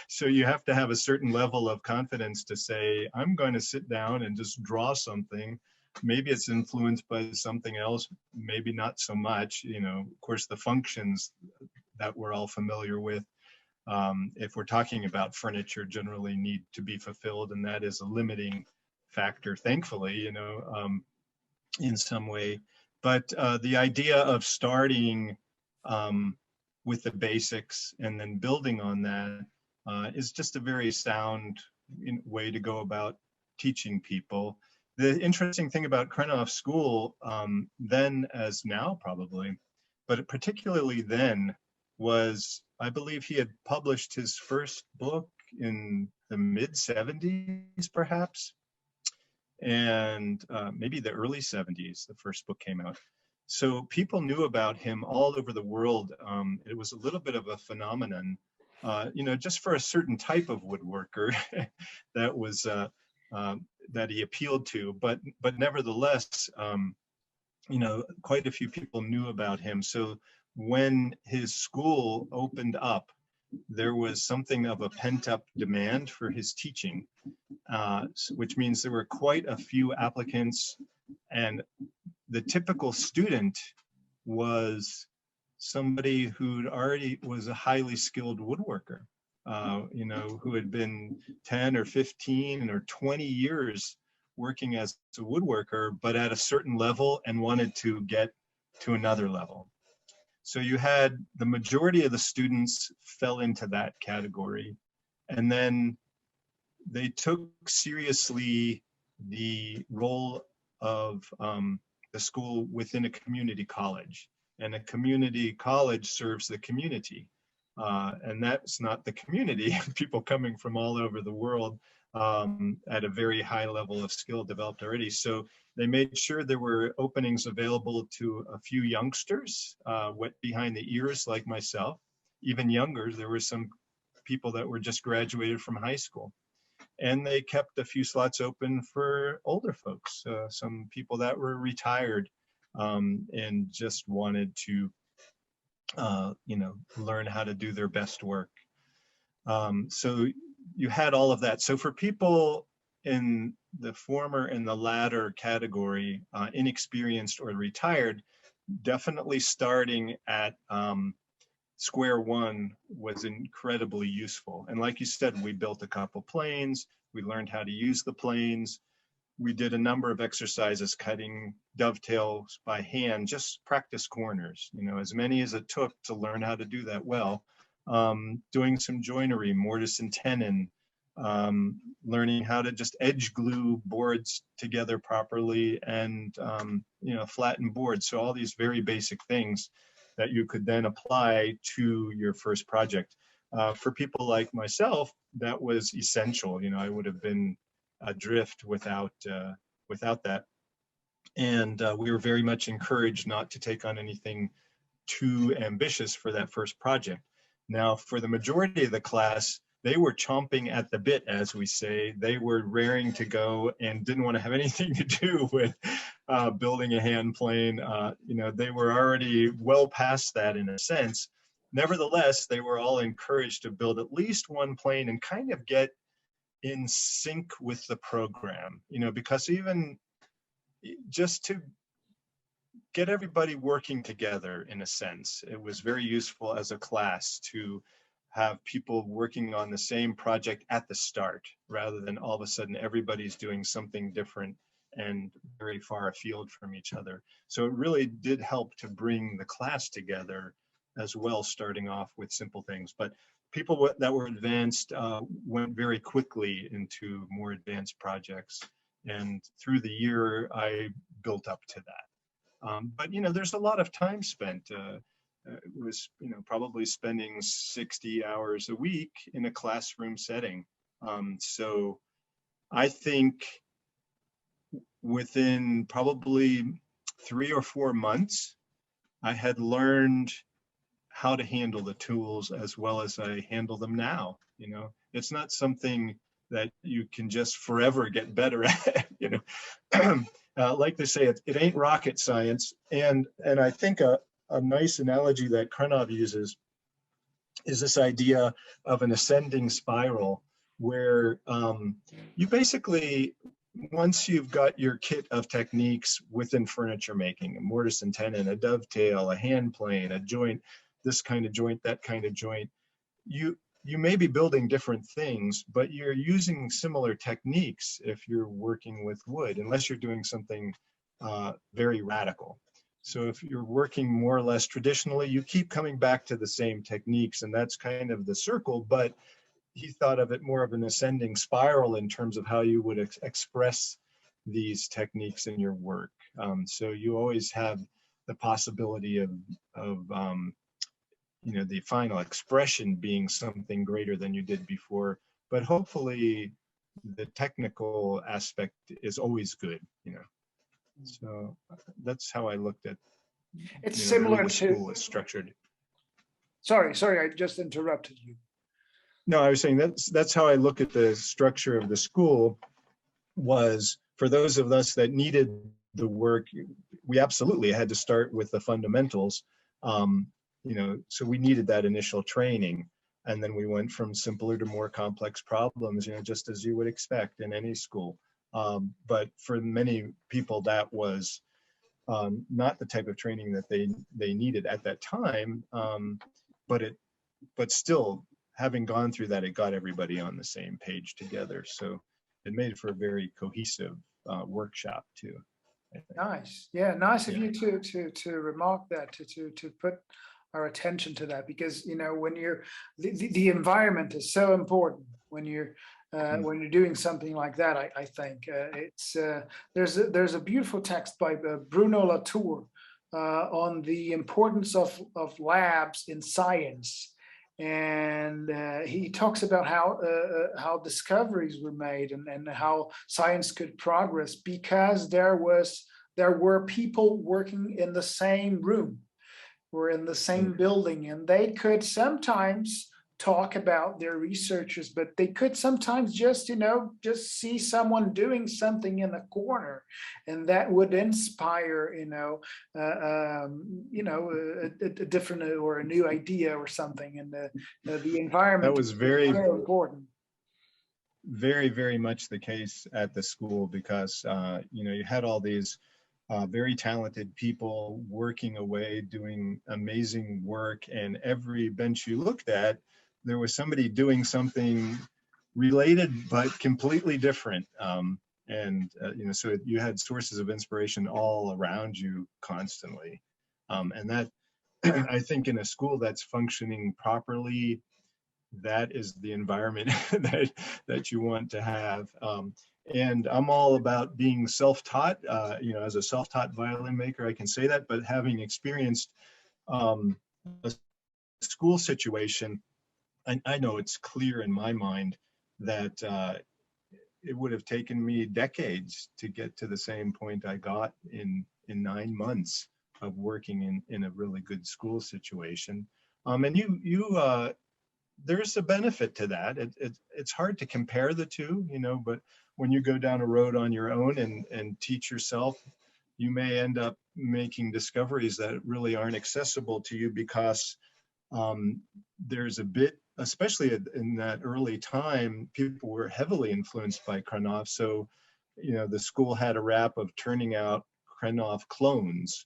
So you have to have a certain level of confidence to say, I'm going to sit down and just draw something. Maybe it's influenced by something else, maybe not so much. Of course, the functions that we're all familiar with, if we're talking about furniture, generally need to be fulfilled, and that is a limiting factor, thankfully, in some way. But the idea of starting with the basics and then building on that is just a very sound way to go about teaching people. The interesting thing about Krenov School, then as now probably, but particularly then, was I believe he had published his first book in the mid-70s, perhaps, and maybe the early 70s, the first book came out. So people knew about him all over the world. It was a little bit of a phenomenon, just for a certain type of woodworker that was that he appealed to. But nevertheless, quite a few people knew about him. So when his school opened up, there was something of a pent-up demand for his teaching, which means there were quite a few applicants, and the typical student was somebody who already was a highly skilled woodworker, who had been 10 or 15 or 20 years working as a woodworker, but at a certain level and wanted to get to another level. So you had the majority of the students fell into that category. And then they took seriously the role of the school within a community college. And a community college serves the community. And that's not the community, people coming from all over the world at a very high level of skill developed already. So they made sure there were openings available to a few youngsters, wet behind the ears like myself, even younger. There were some people that were just graduated from high school. And they kept a few slots open for older folks, some people that were retired and just wanted to, learn how to do their best work. So you had all of that. So for people in the former and the latter category, inexperienced or retired, definitely starting at square one was incredibly useful. And like you said, we built a couple planes, we learned how to use the planes. We did a number of exercises cutting dovetails by hand, just practice corners, as many as it took to learn how to do that well. Doing some joinery, mortise and tenon, learning how to just edge glue boards together properly and, flatten boards. So all these very basic things that you could then apply to your first project. For people like myself, that was essential. I would have been adrift without that. And we were very much encouraged not to take on anything too ambitious for that first project. Now, for the majority of the class, they were chomping at the bit, as we say. They were raring to go and didn't want to have anything to do with building a hand plane. They were already well past that in a sense. Nevertheless, they were all encouraged to build at least one plane and kind of get in sync with the program, because even just to get everybody working together in a sense, it was very useful as a class to have people working on the same project at the start, rather than all of a sudden everybody's doing something different and very far afield from each other. So it really did help to bring the class together as well, starting off with simple things. But people that were advanced went very quickly into more advanced projects. And through the year, I built up to that. But, there's a lot of time spent. It was, probably spending 60 hours a week in a classroom setting. So I think within probably 3 or 4 months, I had learned how to handle the tools as well as I handle them now. It's not something that you can just forever get better at. Like they say, it ain't rocket science. And I think a nice analogy that Krenov uses is this idea of an ascending spiral, where you basically, once you've got your kit of techniques within furniture making, a mortise and tenon, a dovetail, a hand plane, a joint, this kind of joint, that kind of joint, you may be building different things, but you're using similar techniques if you're working with wood, unless you're doing something very radical. So if you're working more or less traditionally, you keep coming back to the same techniques, and that's kind of the circle. But he thought of it more of an ascending spiral in terms of how you would express these techniques in your work. So you always have the possibility of the final expression being something greater than you did before, but hopefully the technical aspect is always good. So that's how I looked at it's similar the to school is structured. Sorry, I just interrupted you. No, I was saying that's how I look at the structure of the school. Was for those of us that needed the work, we absolutely had to start with the fundamentals. So we needed that initial training, and then we went from simpler to more complex problems, just as you would expect in any school. But for many people, that was not the type of training that they needed at that time. But still, having gone through that, it got everybody on the same page together. So it made for a very cohesive workshop too. I think. Nice. Yeah, nice of Yeah. you to remark that, to put our attention to that, because when you're the environment is so important when you're doing something like that. I think it's there's a beautiful text by Bruno Latour on the importance of labs in science. And he talks about how discoveries were made, and how science could progress because there were people working in the same room or in the same building, and they could sometimes talk about their researches, but they could sometimes just see someone doing something in the corner, and that would inspire a different or a new idea or something. And the environment That was is so important. Very, very much the case at the school, because you had all these very talented people working away, doing amazing work, and every bench you looked at, there was somebody doing something related but completely different. So you had sources of inspiration all around you constantly. And that, I think, in a school that's functioning properly, that is the environment that you want to have. And I'm all about being self-taught. As a self-taught violin maker, I can say that, but having experienced a school situation, I know it's clear in my mind that it would have taken me decades to get to the same point I got in 9 months of working in a really good school situation. And there's a benefit to that. It's hard to compare the two, but when you go down a road on your own and teach yourself, you may end up making discoveries that really aren't accessible to you, because there's a bit, especially in that early time, people were heavily influenced by Krenov. So, the school had a rap of turning out Krenov clones,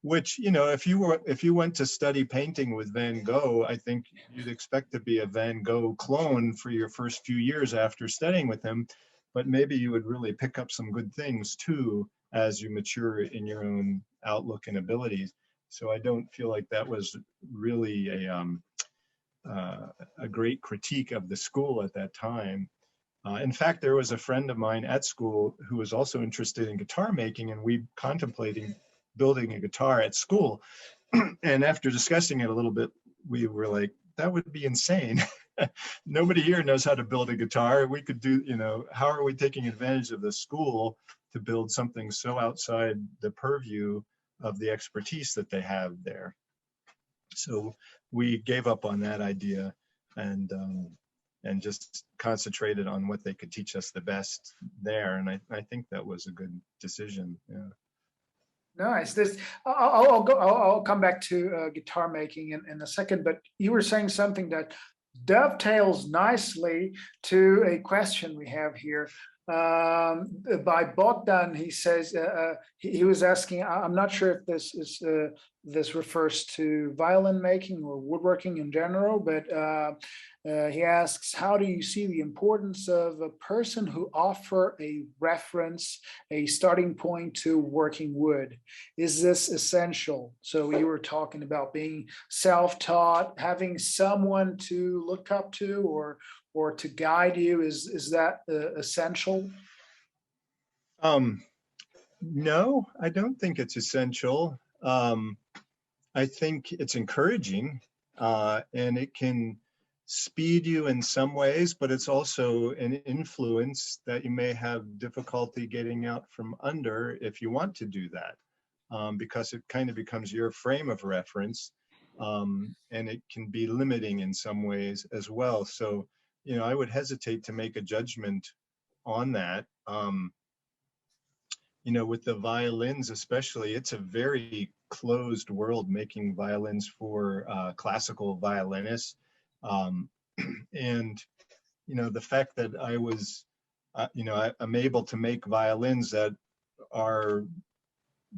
which, if you went to study painting with Van Gogh, I think you'd expect to be a Van Gogh clone for your first few years after studying with him, but maybe you would really pick up some good things too as you mature in your own outlook and abilities. So I don't feel like that was really a great critique of the school at that time. In fact, there was a friend of mine at school who was also interested in guitar making, and we contemplating building a guitar at school. And after discussing it a little bit, we were like, that would be insane. Nobody here knows how to build a guitar. We could do, how are we taking advantage of the school to build something so outside the purview of the expertise that they have there? So we gave up on that idea and just concentrated on what they could teach us the best there. And I think that was a good decision. Yeah. Nice. I'll come back to guitar making in a second, but you were saying something that dovetails nicely to a question we have here by Bogdan. He says he was asking, I'm not sure if this refers to violin making or woodworking in general, but he asks, how do you see the importance of a person who offer a reference, a starting point to working wood? Is this essential? So you were talking about being self-taught, having someone to look up to or to guide you. Is that essential? No, I don't think it's essential. I think it's encouraging, and it can speed you in some ways, but it's also an influence that you may have difficulty getting out from under if you want to do that, because it kind of becomes your frame of reference, and it can be limiting in some ways as well. So, I would hesitate to make a judgment on that. With the violins especially, it's a very closed world making violins for classical violinists. And, the fact that I was, I'm able to make violins that are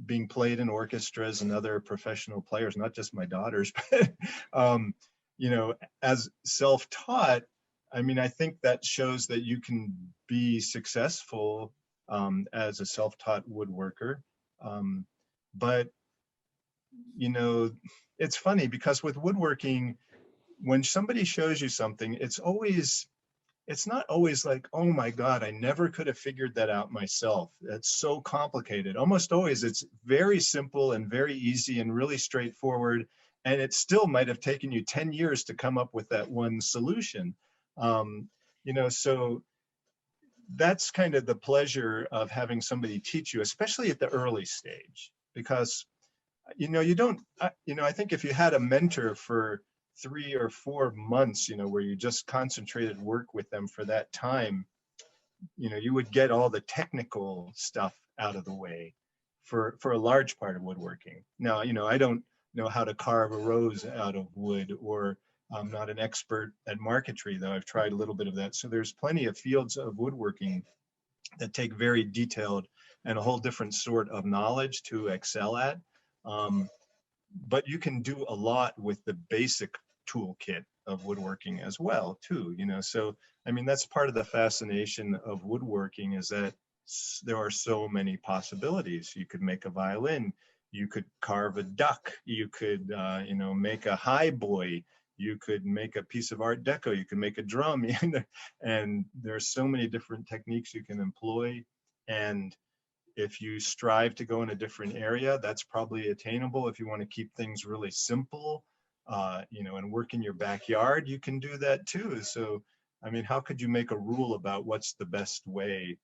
being played in orchestras and other professional players, not just my daughters, but, as self-taught, I mean, I think that shows that you can be successful as a self-taught woodworker. But, you know, it's funny because with woodworking, when somebody shows you something, it's not always like, oh my God, I never could have figured that out myself. That's so complicated. Almost always it's very simple and very easy and really straightforward. And it still might have taken you 10 years to come up with that one solution. You know, so that's kind of the pleasure of having somebody teach you, especially at the early stage, because, you know, I think if you had a mentor for 3 or 4 months, you know, where you just concentrated work with them for that time, you know, you would get all the technical stuff out of the way for a large part of woodworking. Now, you know, I don't know how to carve a rose out of wood, or I'm not an expert at marquetry, though I've tried a little bit of that. So there's plenty of fields of woodworking that take very detailed and a whole different sort of knowledge to excel at. But you can do a lot with the basic toolkit of woodworking as well, too, you know. So, I mean, that's part of the fascination of woodworking, is that there are so many possibilities. You could make a violin, you could carve a duck, you could, you know, make a highboy, you could make a piece of Art Deco, you can make a drum, and there's so many different techniques you can employ. And if you strive to go in a different area, that's probably attainable. If you want to keep things really simple, you know, and work in your backyard, you can do that too. So, I mean, how could you make a rule about what's the best way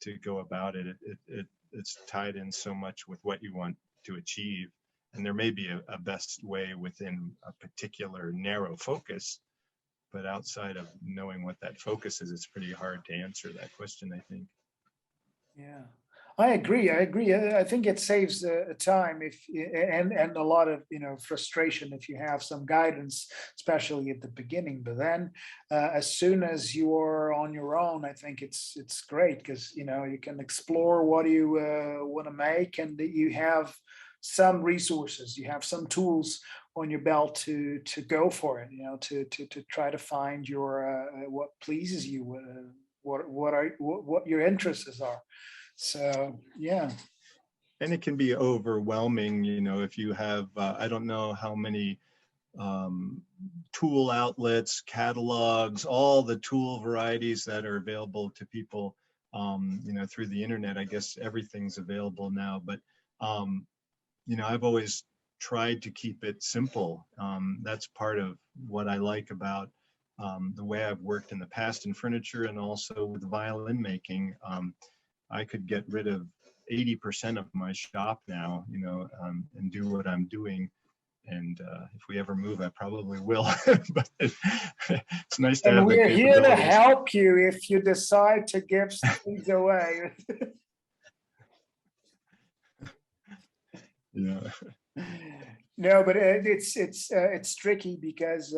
to go about it? It's tied in so much with what you want to achieve. And there may be a best way within a particular narrow focus, but outside of knowing what that focus is, it's pretty hard to answer that question, I think. Yeah, I agree. I think it saves time and a lot of, you know, frustration if you have some guidance, especially at the beginning. But then, as soon as you are on your own, I think it's great, because, you know, you can explore what you want to make, and you have some resources, you have some tools on your belt to go for it. You know, to try to find your what pleases you, what your interests are. So, yeah. And it can be overwhelming, you know, if you have, I don't know how many tool outlets, catalogs, all the tool varieties that are available to people, you know, through the internet. I guess everything's available now, but, you know, I've always tried to keep it simple. That's part of what I like about the way I've worked in the past in furniture, and also with violin making. I could get rid of 80% of my shop now, you know, and do what I'm doing. And if we ever move, I probably will. But it's nice to And have the we're here to capabilities. help you if you decide to give things away. Yeah. No, but it's tricky because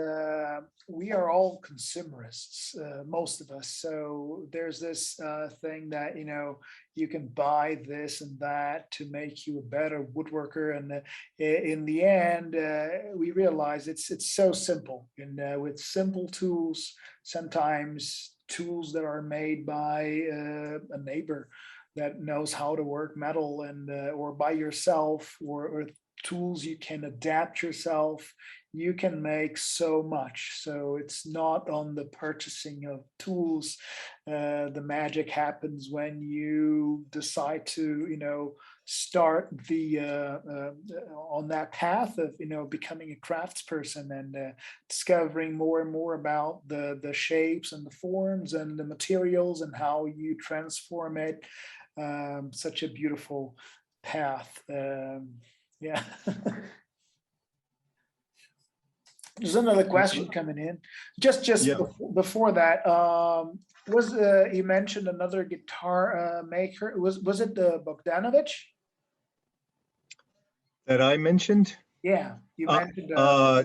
we are all consumerists, most of us. So there's this thing that, you know, you can buy this and that to make you a better woodworker, and in the end, we realize it's so simple. And with simple tools, sometimes tools that are made by a neighbor that knows how to work metal, and or by yourself, or tools you can adapt yourself, you can make so much. So it's not on the purchasing of tools. The magic happens when you decide to, you know, start the on that path of, you know, becoming a craftsperson, and discovering more and more about the shapes and the forms and the materials and how you transform it. Such a beautiful path. Yeah. There's another question coming in. Just Yeah. before that, was you mentioned another guitar maker? Was it the Bogdanovich? That I mentioned? Yeah, you mentioned a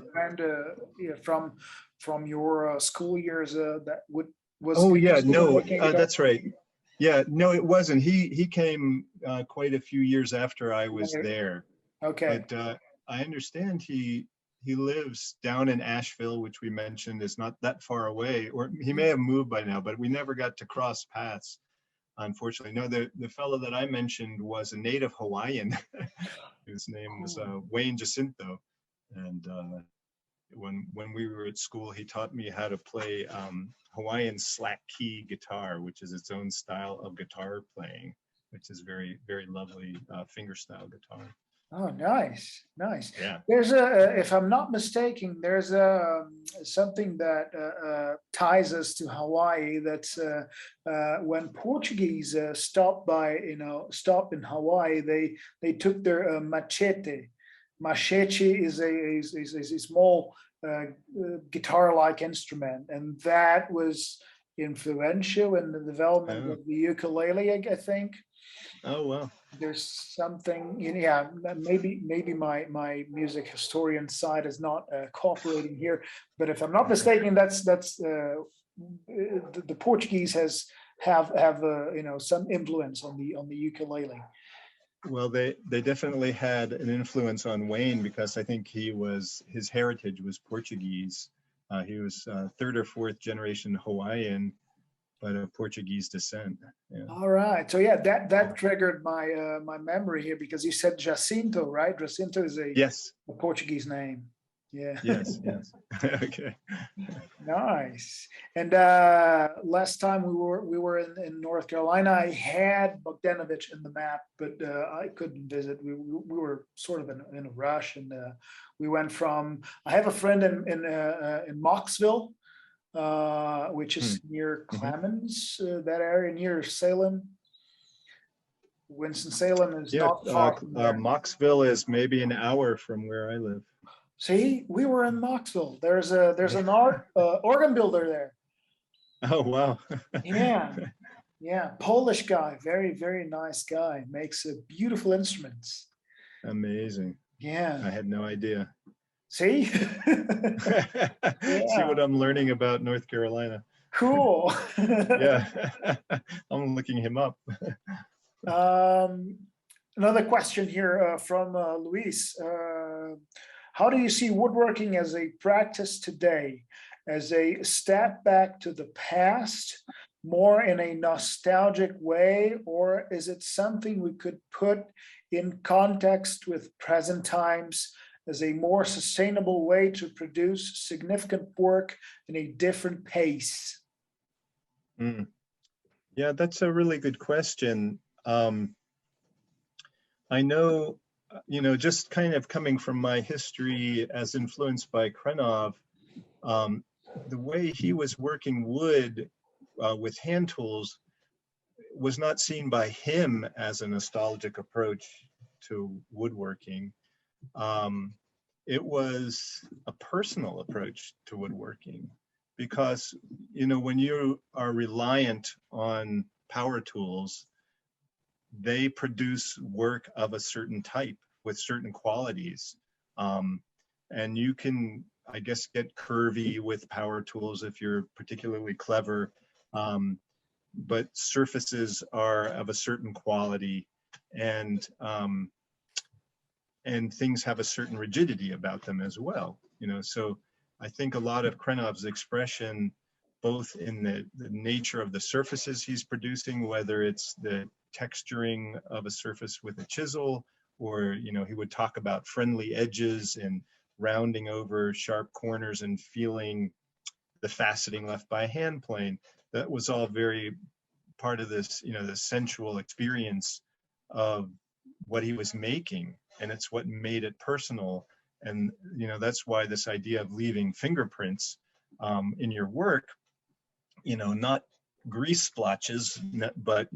friend from your school years that was. Oh yeah, no, that's right. Yeah, no, it wasn't. He came quite a few years after I was there. Okay. But I understand he he lives down in Asheville, which we mentioned is not that far away, or he may have moved by now, but we never got to cross paths, unfortunately. No, the fellow that I mentioned was a native Hawaiian. His name was Wayne Jacinto. And when we were at school, he taught me how to play Hawaiian slack key guitar, which is its own style of guitar playing, which is very, very lovely fingerstyle guitar. Oh, nice, nice. Yeah. There's if I'm not mistaken, there's something that ties us to Hawaii. That's when Portuguese stopped in Hawaii, they took their machete. Machete is a small guitar-like instrument, and that was influential in the development of the ukulele, I think. Oh, wow. There's something, yeah, maybe my music historian side is not cooperating here, but if I'm not mistaken, that's the Portuguese have some influence on the ukulele. Well, they definitely had an influence on Wayne, because I think his heritage was Portuguese. He was third or fourth generation Hawaiian, but of Portuguese descent. Yeah. All right, so yeah, that triggered my my memory here, because you said Jacinto, right? Jacinto is a Portuguese name. Yeah. Yes. Okay. Nice. And last time we were in North Carolina, I had Bogdanovich in the map, but I couldn't visit. We were sort of in a rush, and we went from. I have a friend in Mocksville, which is near Clemens, that area near Salem. Winston-Salem is not far from there. Mocksville is maybe an hour from where I live. See, we were in Mocksville. There's an organ builder there. Oh, wow. Yeah, Polish guy, very, very nice guy, makes beautiful instruments. Amazing. Yeah, I had no idea. See? See what I'm learning about North Carolina. Cool. Yeah, I'm looking him up. Another question here from Luis. How do you see woodworking as a practice today? As a step back to the past, more in a nostalgic way, or is it something we could put in context with present times as a more sustainable way to produce significant work in a different pace? Yeah, that's a really good question. I know, just kind of coming from my history as influenced by Krenov, the way he was working wood with hand tools was not seen by him as a nostalgic approach to woodworking. It was a personal approach to woodworking, because, when you are reliant on power tools, they produce work of a certain type with certain qualities. And you can, I guess, get curvy with power tools if you're particularly clever. But surfaces are of a certain quality, and things have a certain rigidity about them as well. So I think a lot of Krenov's expression, both in the nature of the surfaces he's producing, whether it's the texturing of a surface with a chisel, or he would talk about friendly edges and rounding over sharp corners and feeling the faceting left by a hand plane. That was all very part of this, the sensual experience of what he was making, and it's what made it personal. And that's why this idea of leaving fingerprints in your work, not grease splotches, but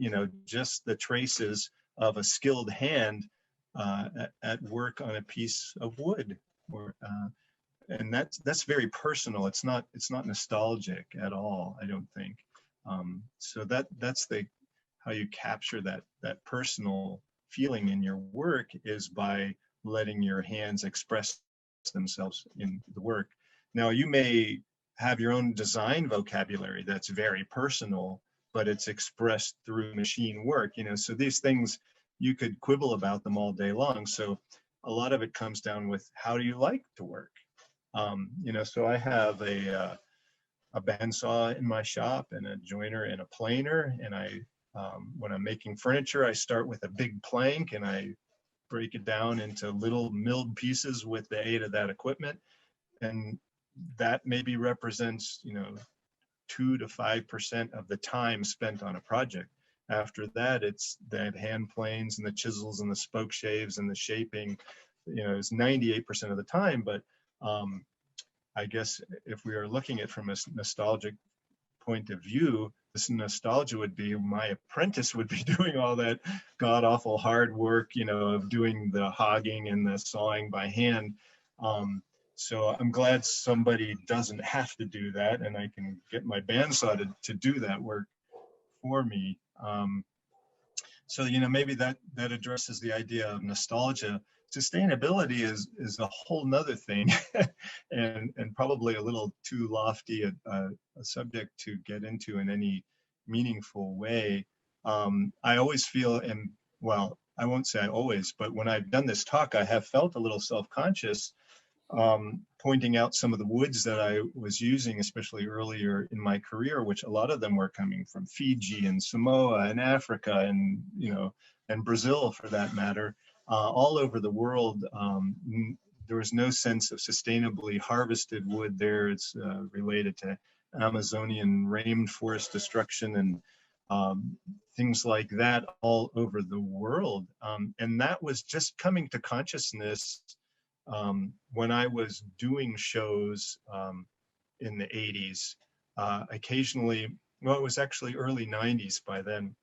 just the traces of a skilled hand at work on a piece of wood, and that's very personal. It's not nostalgic at all, I don't think. So that's how you capture that personal feeling in your work, is by letting your hands express themselves in the work. Now, you may have your own design vocabulary that's very personal, but it's expressed through machine work, so these things, you could quibble about them all day long. So a lot of it comes down with, how do you like to work? So I have a bandsaw in my shop and a joiner and a planer. And when I'm making furniture, I start with a big plank and I break it down into little milled pieces with the aid of that equipment. And that maybe represents, 2 to 5% of the time spent on a project. After that, it's the hand planes and the chisels and the spoke shaves and the shaping, it's 98% of the time. But I guess if we are looking at it from a nostalgic point of view, this nostalgia would be my apprentice would be doing all that god awful hard work, of doing the hogging and the sawing by hand. So I'm glad somebody doesn't have to do that, and I can get my bandsaw to do that work for me. So maybe that addresses the idea of nostalgia. Sustainability is a whole nother thing, and probably a little too lofty a subject to get into in any meaningful way. I always feel, and well, I won't say I always, but when I've done this talk, I have felt a little self-conscious, pointing out some of the woods that I was using, especially earlier in my career, which a lot of them were coming from Fiji and Samoa and Africa and, and Brazil for that matter, all over the world. There was no sense of sustainably harvested wood there. It's related to Amazonian rainforest destruction and things like that all over the world. And that was just coming to consciousness when I was doing shows in the 80s, occasionally, well, it was actually early 90s by then,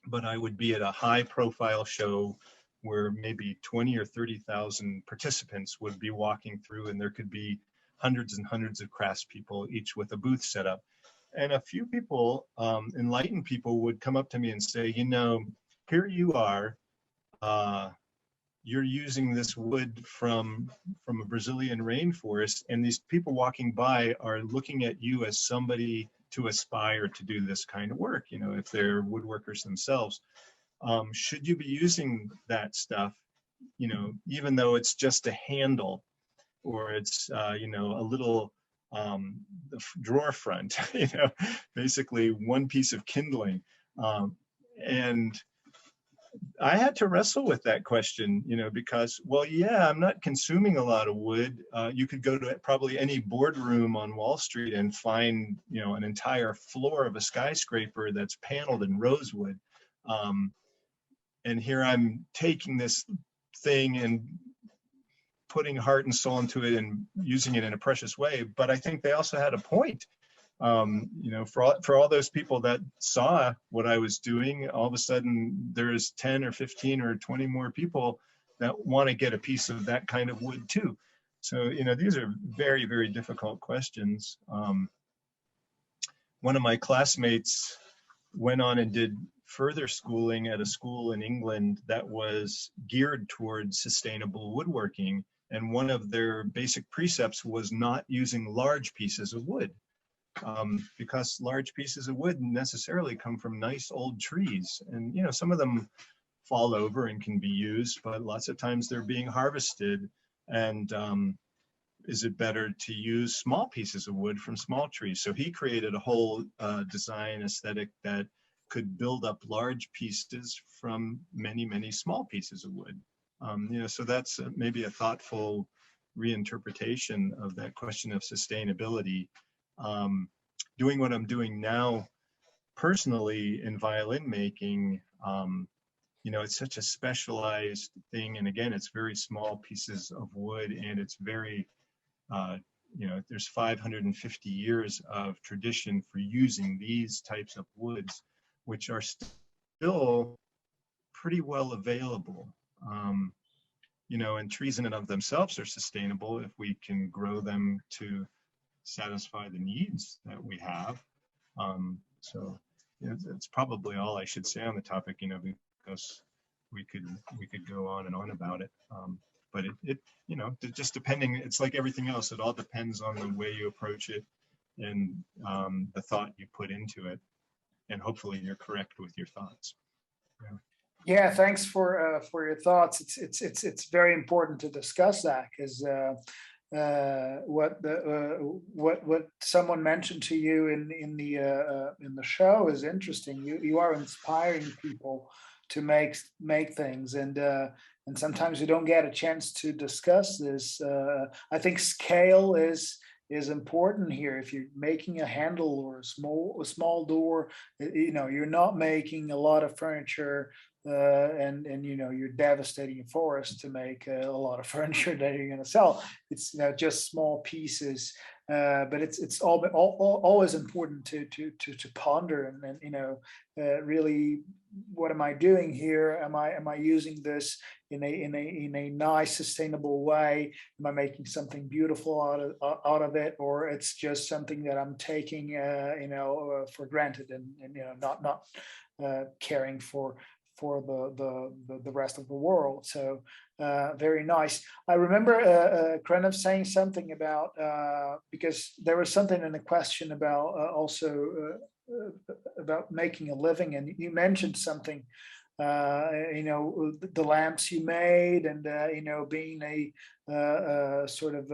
but I would be at a high profile show where maybe 20 or 30,000 participants would be walking through, and there could be hundreds and hundreds of craftspeople, each with a booth set up. And a few people, enlightened people, would come up to me and say, here you are, you're using this wood from a Brazilian rainforest, and these people walking by are looking at you as somebody to aspire to do this kind of work, if they're woodworkers themselves. Should you be using that stuff, even though it's just a handle or it's, a little drawer front, basically one piece of kindling. And I had to wrestle with that question, because, well, yeah, I'm not consuming a lot of wood. You could go to probably any boardroom on Wall Street and find, an entire floor of a skyscraper that's paneled in rosewood. And here I'm taking this thing and putting heart and soul into it and using it in a precious way. But I think they also had a point. For all those people that saw what I was doing, all of a sudden there's 10 or 15 or 20 more people that want to get a piece of that kind of wood too. So, these are very, very difficult questions. One of my classmates went on and did further schooling at a school in England that was geared towards sustainable woodworking. And one of their basic precepts was not using large pieces of wood. Because large pieces of wood necessarily come from nice old trees, and some of them fall over and can be used, but lots of times they're being harvested. And is it better to use small pieces of wood from small trees? So he created a whole design aesthetic that could build up large pieces from many, many small pieces of wood. So that's maybe a thoughtful reinterpretation of that question of sustainability. Doing what I'm doing now personally in violin making, it's such a specialized thing. And again, it's very small pieces of wood, and it's very, there's 550 years of tradition for using these types of woods, which are still pretty well available. And trees in and of themselves are sustainable if we can grow them to satisfy the needs that we have. So it's probably all I should say on the topic, because we could go on and on about it. But it just depending, it's like everything else, it all depends on the way you approach it and the thought you put into it. And hopefully you're correct with your thoughts. Yeah, thanks for your thoughts. It's very important to discuss that, because what someone mentioned to you in the show is interesting. You are inspiring people to make things, and sometimes we don't get a chance to discuss this. I think scale is important here. If you're making a handle or a small door, you're not making a lot of furniture, and you're devastating a forest to make a lot of furniture that you're going to sell. It's just small pieces, but it's always important to ponder and really, what am I doing here? Am I using this in a nice, sustainable way? Am I making something beautiful out of it, or it's just something that I'm taking for granted and not caring for the rest of the world? So very nice. I remember Krenov saying something about because there was something in the question about also about making a living, and you mentioned something, the lamps you made, and being a sort of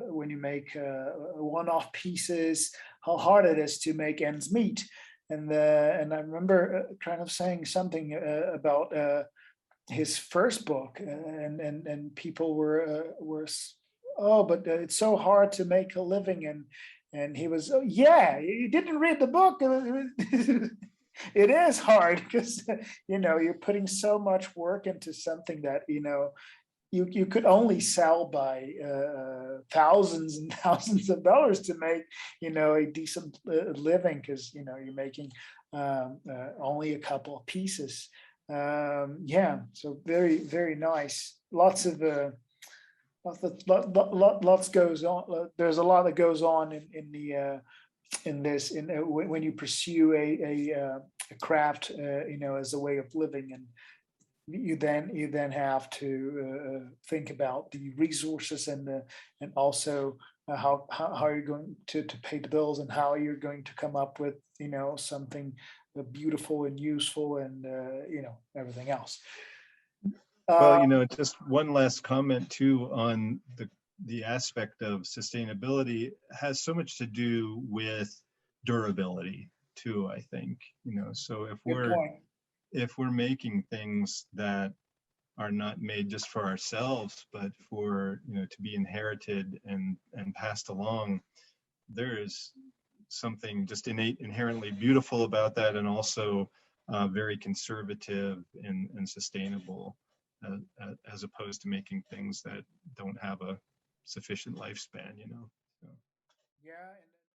when you make one-off pieces, how hard it is to make ends meet. And I remember kind of saying something about his first book, and people were oh, but it's so hard to make a living, and he was, oh, yeah, you didn't read the book. It is hard because you're putting so much work into something that you could only sell by thousands and thousands of dollars to make a decent living, because you're making only a couple of pieces. Yeah, so very, very nice. Lots goes on. There's a lot that goes on in this when you pursue a craft, as a way of living, and you then have to think about the resources and also how you're going to pay the bills, and how you're going to come up with something beautiful and useful, and everything else. Well, just one last comment too on the aspect of sustainability has so much to do with durability too, I think. So if we're making things that are not made just for ourselves, but for to be inherited and passed along, there is something just inherently beautiful about that, and also very conservative and sustainable, as opposed to making things that don't have a sufficient lifespan. So. Yeah.